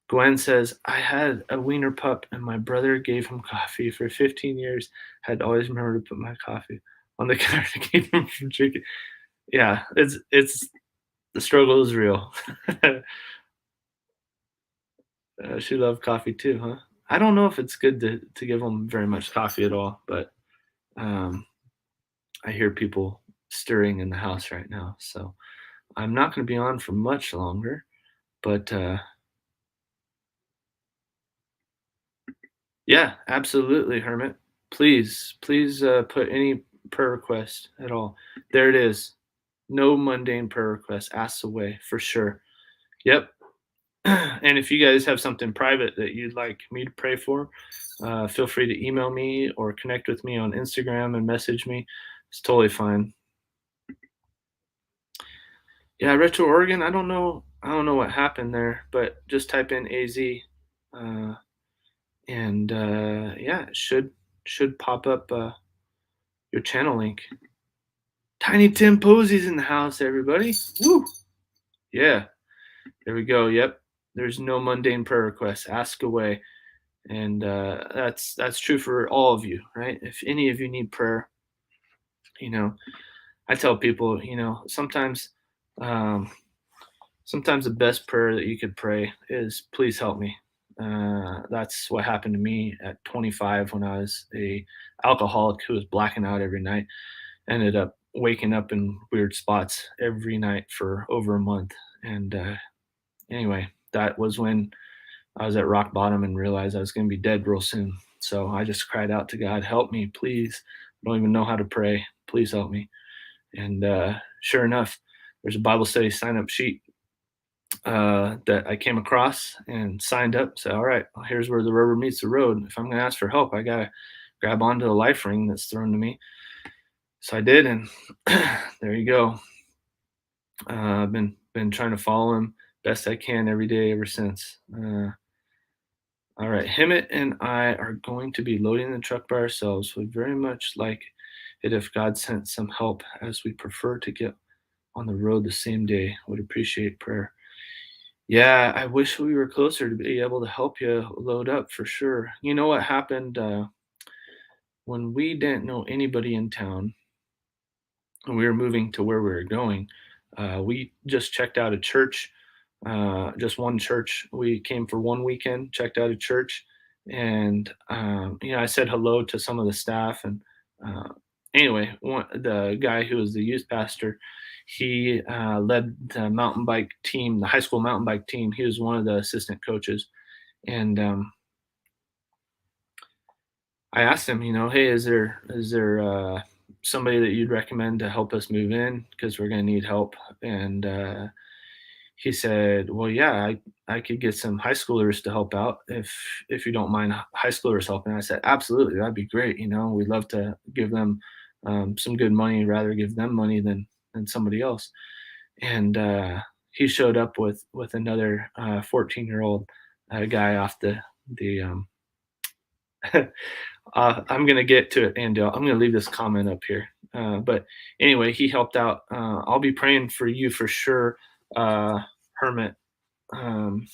Gwen says, I had a wiener pup and my brother gave him coffee for 15 years. Had always remembered to put my coffee on the counter to keep him from drinking. Yeah, it's the struggle is real. She loved coffee too, huh? I don't know if it's good to give them very much coffee at all, but um, I hear people stirring in the house right now, so I'm not going to be on for much longer. But yeah, absolutely, Hermit. Please put any prayer request at all. There it is. No mundane prayer request. Ask away for sure. Yep. And if you guys have something private that you'd like me to pray for, feel free to email me or connect with me on Instagram and message me. It's totally fine. Yeah, Retro Oregon. I don't know. I don't know what happened there, but just type in AZ, uh, and yeah, it should pop up your channel link. Tiny Tim Posey's in the house, everybody. Woo! Yeah, there we go. Yep. There's no mundane prayer requests. Ask away. And that's true for all of you, right? If any of you need prayer, you know, I tell people, um, sometimes the best prayer that you could pray is, "Please help me." That's what happened to me at 25 when I was a alcoholic who was blacking out every night. Ended up waking up in weird spots every night for over a month. And anyway, that was when I was at rock bottom and realized I was going to be dead real soon. So I just cried out to God, help me, please. I don't even know how to pray. Please help me. And sure enough, there's a Bible study sign up sheet that I came across and signed up. So, all right, well, here's where the rubber meets the road. If I'm going to ask for help, I got to grab onto the life ring that's thrown to me. So I did. And there you go. I've been trying to follow him best I can every day ever since. All right, Hemet and I are going to be loading the truck by ourselves. Would very much like it if God sent some help, as we prefer to get on the road the same day. Would appreciate prayer. Yeah, I wish we were closer to be able to help you load up for sure. You know what happened when we didn't know anybody in town and we were moving to where we were going? We just checked out a church, just one church. We came for one weekend, checked out a church, and I said hello to some of the staff. And uh, anyway, the guy who was the youth pastor, he led the mountain bike team, the high school mountain bike team. He was one of the assistant coaches, and I asked him, hey, is there somebody that you'd recommend to help us move in because we're going to need help? And he said, "Well, yeah, I could get some high schoolers to help out if you don't mind high schoolers helping." I said, "Absolutely, that'd be great. We'd love to give them some good money. Rather give them money than somebody else." And he showed up with another 14-year-old guy off the I'm gonna get to it, Andale. I'm gonna leave this comment up here. But anyway, he helped out. I'll be praying for you for sure, Hermit. Um,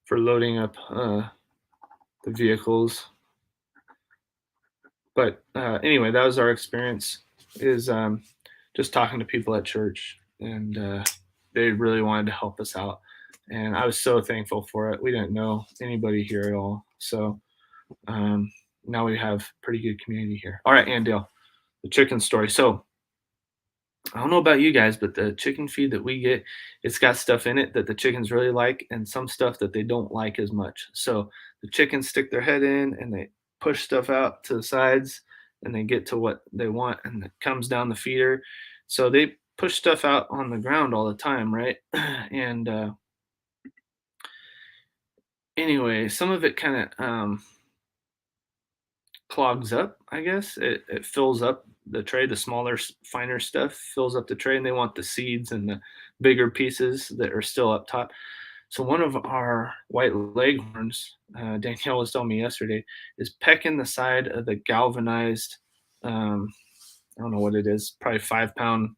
for loading up the vehicles. But anyway, that was our experience. Is just talking to people at church, and they really wanted to help us out, and I was so thankful for it. We didn't know anybody here at all, so um, now we have pretty good community here. All right, Andale, the chicken story. So I don't know about you guys, but the chicken feed that we get, it's got stuff in it that the chickens really like and some stuff that they don't like as much. So the chickens stick their head in and they push stuff out to the sides and they get to what they want and it comes down the feeder. So they push stuff out on the ground all the time, right? And anyway, some of it kind of clogs up, I guess. It fills up the tray, the smaller, finer stuff fills up the tray, and they want the seeds and the bigger pieces that are still up top. So one of our white leghorns, Danielle was telling me yesterday, is pecking the side of the galvanized, I don't know what it is, probably 5 pound.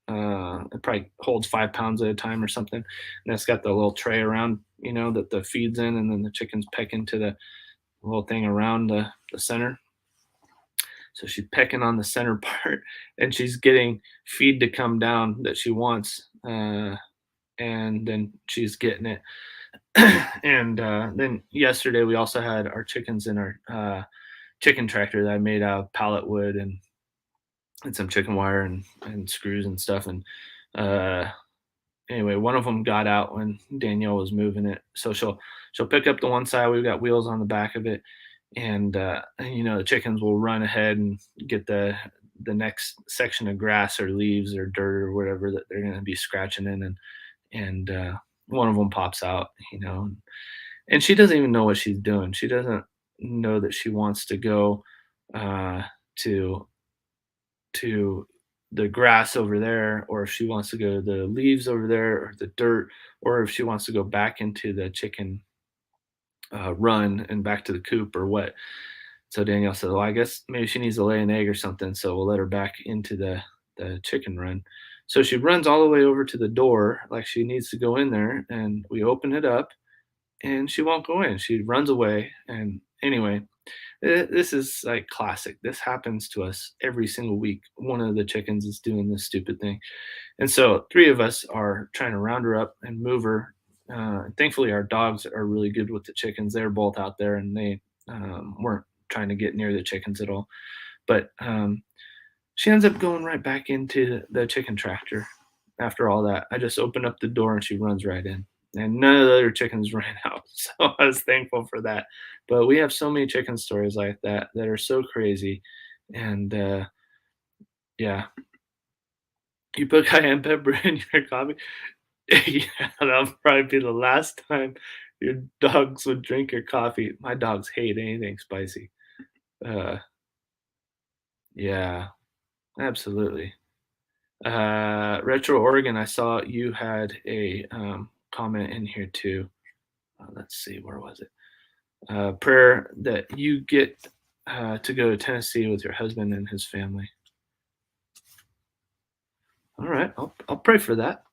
It probably holds 5 pounds at a time or something. And it's got the little tray around, that the feed's in, and then the chickens peck into the little thing around the center. So she's pecking on the center part and she's getting feed to come down that she wants. And then she's getting it. And then yesterday we also had our chickens in our chicken tractor that I made out of pallet wood and some chicken wire and screws and stuff. And uh, anyway, one of them got out when Danielle was moving it. So she'll pick up the one side. We've got wheels on the back of it, and the chickens will run ahead and get the next section of grass or leaves or dirt or whatever that they're going to be scratching in, and one of them pops out, and she doesn't even know what she's doing. She doesn't know that she wants to go to the grass over there, or if she wants to go to the leaves over there, or the dirt, or if she wants to go back into the chicken run and back to the coop or what. So Danielle said, "Well, I guess maybe she needs to lay an egg or something, so we'll let her back into the chicken run." So she runs all the way over to the door, like she needs to go in there, and we open it up, and she won't go in. She runs away, and anyway, this is like classic. This happens to us every single week. One of the chickens is doing this stupid thing. And so three of us are trying to round her up and move her. Thankfully, our dogs are really good with the chickens. They're both out there and they weren't trying to get near the chickens at all. But She ends up going right back into the chicken tractor after all that. I just open up the door and she runs right in. And none of the other chickens ran out. So I was thankful for that. But we have so many chicken stories like that that are so crazy. And yeah, you put cayenne pepper in your coffee. Yeah, that'll probably be the last time your dogs would drink your coffee. My dogs hate anything spicy. Uh, yeah, absolutely. Retro Oregon, I saw you had a comment in here too. Let's see, where was it? Prayer that you get to go to Tennessee with your husband and his family. All right, I'll pray for that.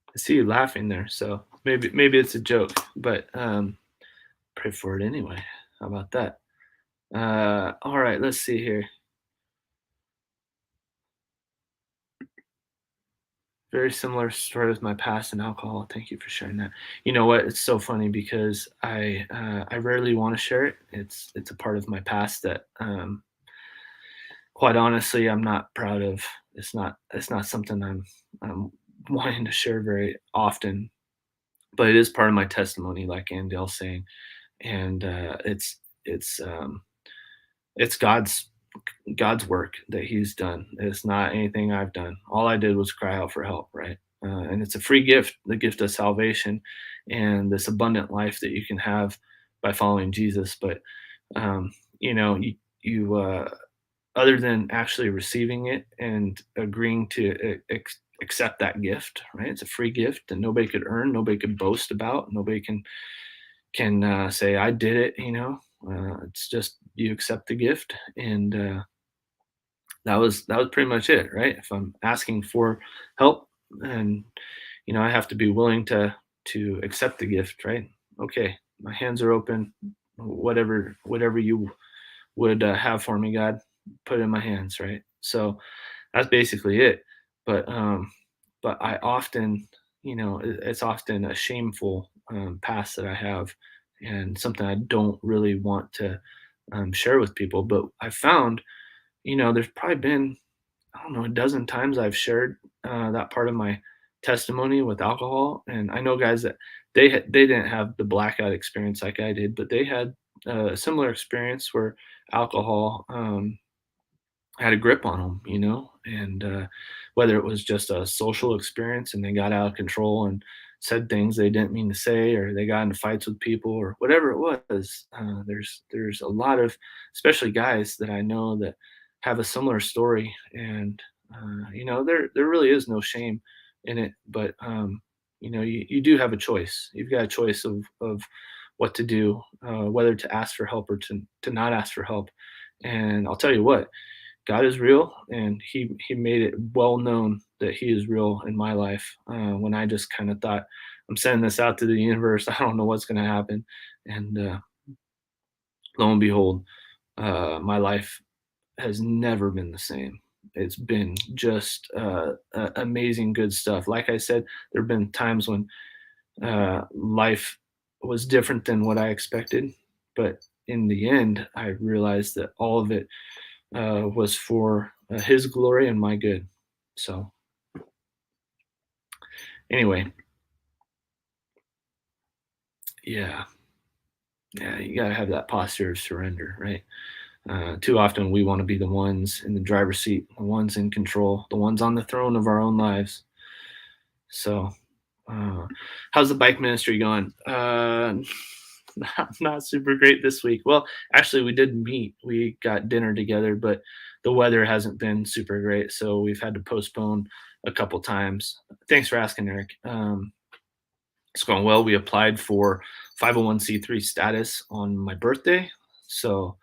I see you laughing there, so maybe it's a joke, but pray for it anyway. How about that? All right, let's see here. Very similar story with my past and alcohol. Thank you for sharing that. You know what? It's so funny because I rarely want to share it. It's a part of my past that quite honestly I'm not proud of. It's not something I'm wanting to share very often, but it is part of my testimony, like Andel's saying, and it's it's God's work that He's done. It's not anything I've done. All I did was cry out for help, right? And it's a free gift, the gift of salvation, and this abundant life that you can have by following Jesus. But you other than actually receiving it and agreeing to accept that gift, right? It's a free gift that nobody could earn, nobody could boast about, nobody can say I did it. It's just you accept the gift, and that was pretty much it, right? If I'm asking for help, and I have to be willing to accept the gift, right? Okay, my hands are open. Whatever you would have for me, God, put it in my hands, right? So that's basically it. But I often, it's often a shameful past that I have, and something I don't really want to share with people. But I found, there's probably been, I don't know, a dozen times I've shared that part of my testimony with alcohol, and I know guys that they didn't have the blackout experience like I did, but they had a similar experience where alcohol had a grip on them, and whether it was just a social experience and they got out of control and said things they didn't mean to say, or they got into fights with people, or whatever it was. There's a lot of, especially guys that I know that have a similar story, and there really is no shame in it, but you do have a choice. You've got a choice of what to do, whether to ask for help or to not ask for help. And I'll tell you what, God is real, and He made it well known that He is real in my life. When I just kind of thought, I'm sending this out to the universe, I don't know what's going to happen, and lo and behold, my life has never been the same. It's been just amazing, good stuff. Like I said, there have been times when life was different than what I expected, but in the end, I realized that all of it was for His glory and my good. So, anyway, yeah, yeah, you got to have that posture of surrender, right? Too often we want to be the ones in the driver's seat, the ones in control, the ones on the throne of our own lives. So, uh, how's the bike ministry going? Not super great this week. Well, actually, we did meet. We got dinner together, but the weather hasn't been super great, so we've had to postpone a couple times. Thanks for asking, Eric. It's going well. We applied for 501c3 status on my birthday, so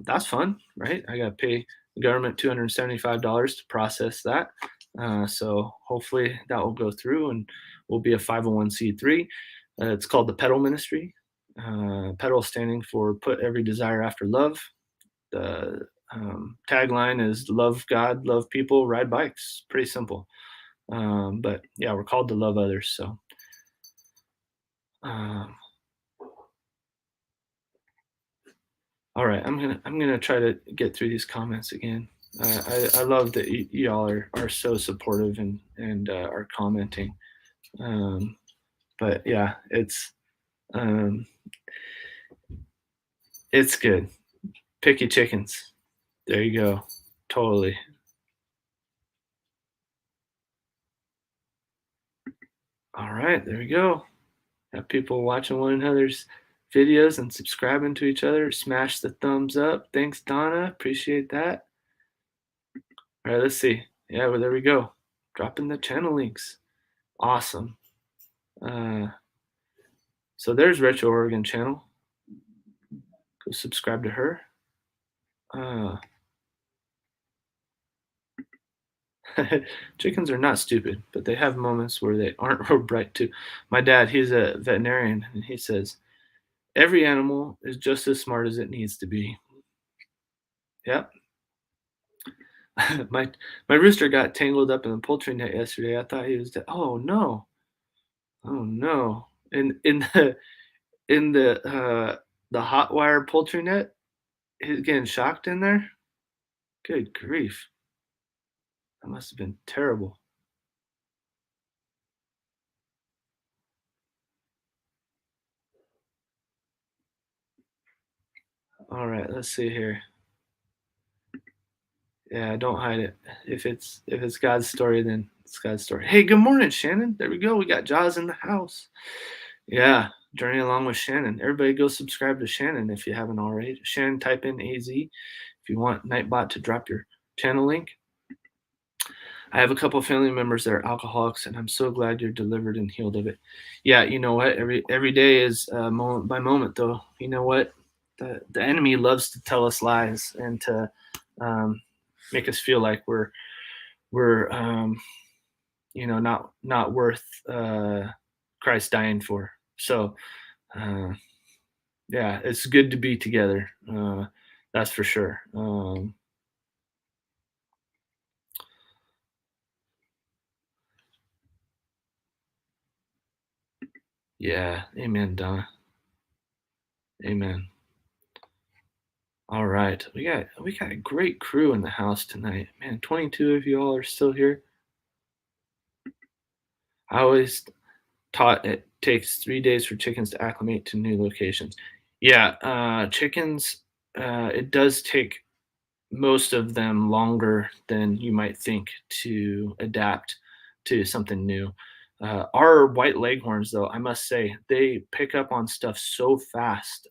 that's fun, right? I got to pay the government $275 to process that. So hopefully that will go through and we'll be a 501c3. It's called the Pedal Ministry. Pedal standing for Put Every Desire After Love. The tagline is love God, love people, ride bikes. Pretty simple. But yeah, we're called to love others. So, um, all right, I'm gonna try to get through these comments again. I love that y'all are so supportive and are commenting. Um, but yeah, um, it's good. Picky chickens. There you go. Totally. All right, there we go. Have people watching one another's videos and subscribing to each other. Smash the thumbs up. Thanks, Donna. Appreciate that. All right, let's see. Yeah, well, there we go. Dropping the channel links. Awesome. Uh, so there's Retro Oregon channel. Go subscribe to her. Uh, chickens are not stupid, but they have moments where they aren't real bright too. My dad, he's a veterinarian, and he says every animal is just as smart as it needs to be. Yep. my my rooster got tangled up in a poultry net yesterday. I thought he was dead. Oh no. Oh no. In the hot wire poultry net, he's getting shocked in there. Good grief. That must have been terrible. All right, let's see here. Yeah, don't hide it. If it's God's story, then it's God's story. Hey, good morning, Shannon. There we go. We got Jaws in the house. Yeah, journey along with Shannon. Everybody go subscribe to Shannon if you haven't already. Shannon, type in AZ if you want Nightbot to drop your channel link. I have a couple of family members that are alcoholics, and I'm so glad you're delivered and healed of it. Yeah, you know what? Every day is moment by moment, though. You know what? The enemy loves to tell us lies and to um, make us feel like we're not worth Christ dying for. So uh, yeah, it's good to be together. That's for sure. Yeah, amen, Donna. Amen. All right, we got a great crew in the house tonight, man. 22 of you all are still here. I always taught it takes 3 days for chickens to acclimate to new locations. Yeah, chickens. It does take most of them longer than you might think to adapt to something new. Our white leghorns, though, I must say, they pick up on stuff so fast.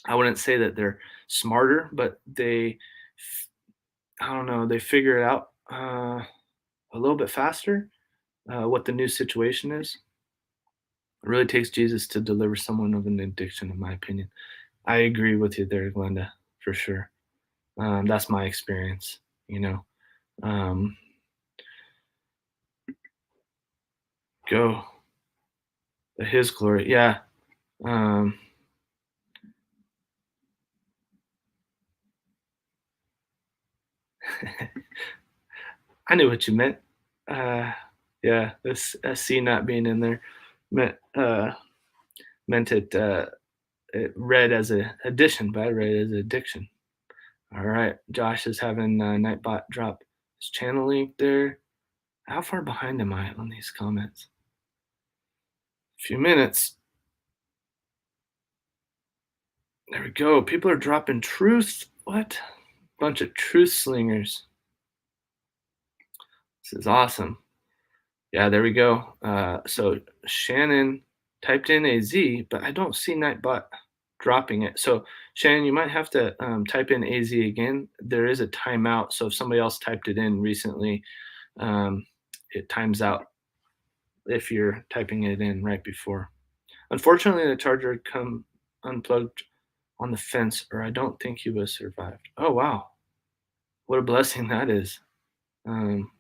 I wouldn't say that they're smarter, but I don't know, they figure it out a little bit faster what the new situation is. It really takes Jesus to deliver someone of an addiction, in my opinion. I agree with you there, Glenda, for sure. That's my experience, you know. Um, go to His glory. Yeah. Um, I knew what you meant. Uh, yeah, this C not being in there meant meant it read as a addition, but I read it as addiction. All right, Josh is having Nightbot drop his channel link there. How far behind am I on these comments? A few minutes. There we go. People are dropping truth. What? Bunch of truth slingers. This is awesome. Yeah, there we go. So Shannon typed in AZ, but I don't see Nightbot dropping it. So Shannon, you might have to type in AZ again. There is a timeout. So if somebody else typed it in recently, it times out if you're typing it in right before. Unfortunately, the charger had come unplugged on the fence, or I don't think he would have survived. Oh wow, what a blessing that is. Um,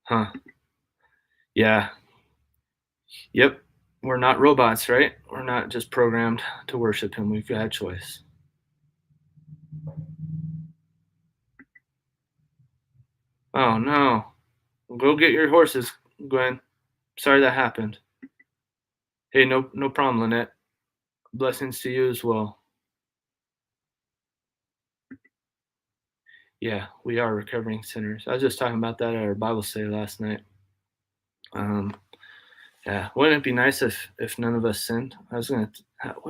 huh? Yeah. Yep. We're not robots, right? We're not just programmed to worship him. We've got a choice. Oh no. Go get your horses, Gwen. Sorry that happened. Hey, no problem, Lynette. Blessings to you as well. Yeah, we are recovering sinners. I was just talking about that at our Bible study last night. Um, yeah, wouldn't it be nice if none of us sinned? What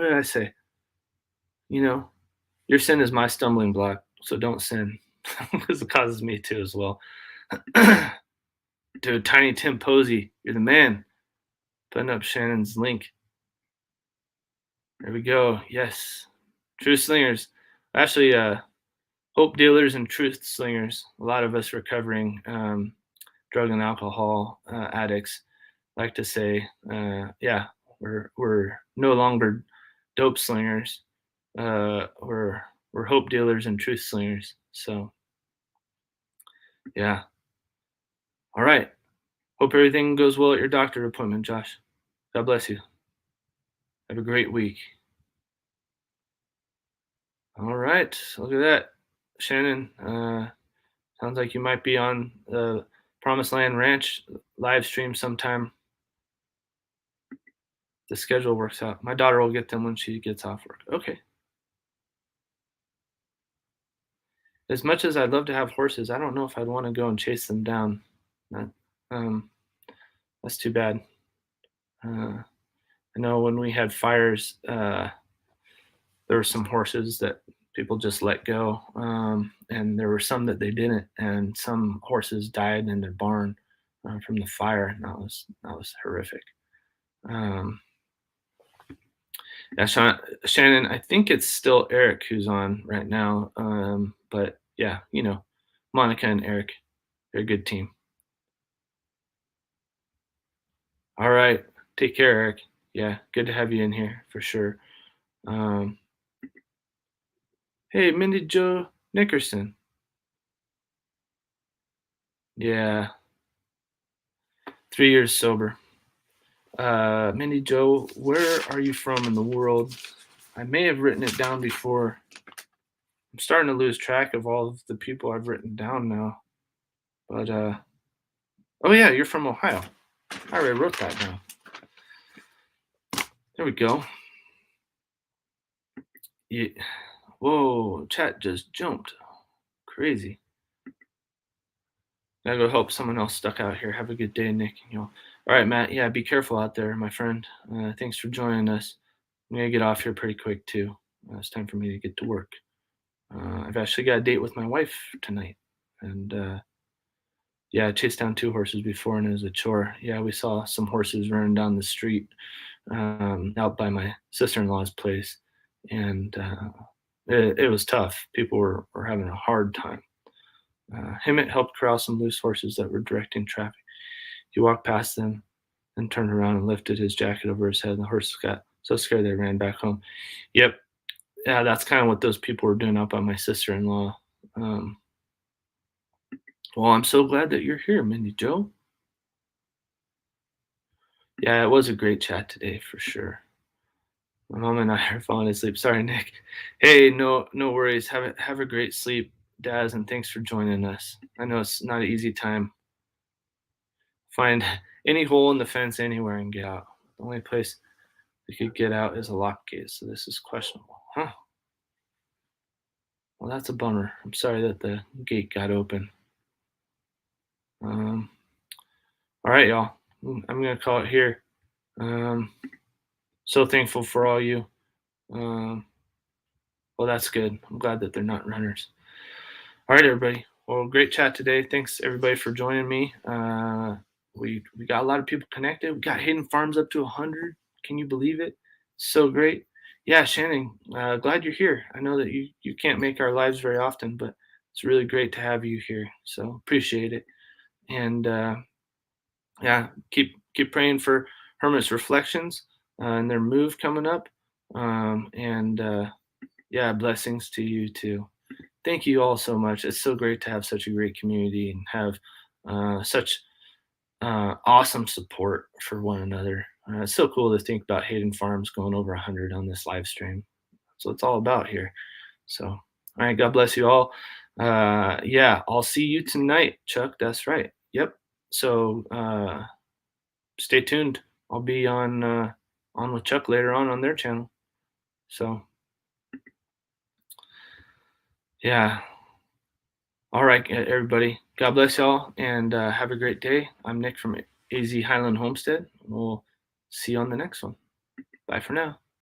did I say? You know, your sin is my stumbling block, so don't sin, because it causes me to as well. Dude, Tiny Tim Posey, you're the man. Putting up Shannon's link. There we go. Yes, true slingers. Actually, hope dealers and truth slingers. A lot of us recovering drug and alcohol addicts like to say, yeah, we're no longer dope slingers. We're hope dealers and truth slingers. So yeah. All right. Hope everything goes well at your doctor appointment, Josh. God bless you. Have a great week. All right. Look at that. Shannon, sounds like you might be on the Promised Land Ranch live stream sometime. The schedule works out. My daughter will get them when she gets off work. Okay. As much as I'd love to have horses, I don't know if I'd want to go and chase them down. That, um, that's too bad. I know when we had fires, there were some horses that people just let go, and there were some that they didn't, and some horses died in their barn from the fire, and that was horrific. Um, yeah, Shannon, I think it's still Eric who's on right now, but yeah, Monica and Eric, they're a good team. All right, take care, Eric. Yeah, good to have you in here for sure. Um, hey, Mindy Joe Nickerson. Yeah, 3 years sober. Mindy Joe, where are you from in the world? I may have written it down before. I'm starting to lose track of all of the people I've written down now. But oh yeah, you're from Ohio. I already wrote that down. There we go. Yeah. Whoa, chat just jumped. Crazy. Gotta go help someone else stuck out here. Have a good day, Nick. All right, Matt. Yeah, be careful out there, my friend. Thanks for joining us. I'm gonna get off here pretty quick too. It's time for me to get to work. I've actually got a date with my wife tonight, and yeah, I chased down 2 horses before, and it was a chore. Yeah, we saw some horses running down the street out by my sister-in-law's place, and it was tough. People were having a hard time. Hemet helped corral some loose horses that were directing traffic. He walked past them and turned around and lifted his jacket over his head. The horses got so scared they ran back home. Yep, yeah, that's kind of what those people were doing out by my sister-in-law. Um, well, I'm so glad that you're here, Mindy Joe. Yeah, it was a great chat today for sure. My mom and I are falling asleep. Sorry, Nick. Hey, no worries. Have a great sleep, Daz, and thanks for joining us. I know it's not an easy time. Find any hole in the fence anywhere and get out. The only place we could get out is a lock gate, so this is questionable. Huh. Well, that's a bummer. I'm sorry that the gate got open. All right, y'all. I'm gonna call it here. So thankful for all you. Um, well, that's good. I'm glad that they're not runners. All right, everybody. Well, great chat today. Thanks everybody for joining me. We got a lot of people connected. We got Hidden Farms up to 100. Can you believe it? So great. Yeah, Shannon. Glad you're here. I know that you can't make our lives very often, but it's really great to have you here. So appreciate it. And yeah, keep praying for Hermit's Reflections and their move coming up. And yeah, blessings to you too. Thank you all so much. It's so great to have such a great community and have such awesome support for one another. It's so cool to think about Hayden Farms going over 100 on this live stream. That's what it's all about here. So, all right, God bless you all. Yeah, I'll see you tonight, Chuck. That's right. Yep. So stay tuned. I'll be on with Chuck later on their channel. So yeah. All right, everybody. God bless y'all, and have a great day. I'm Nick from AZ Highland Homestead. We'll see you on the next one. Bye for now.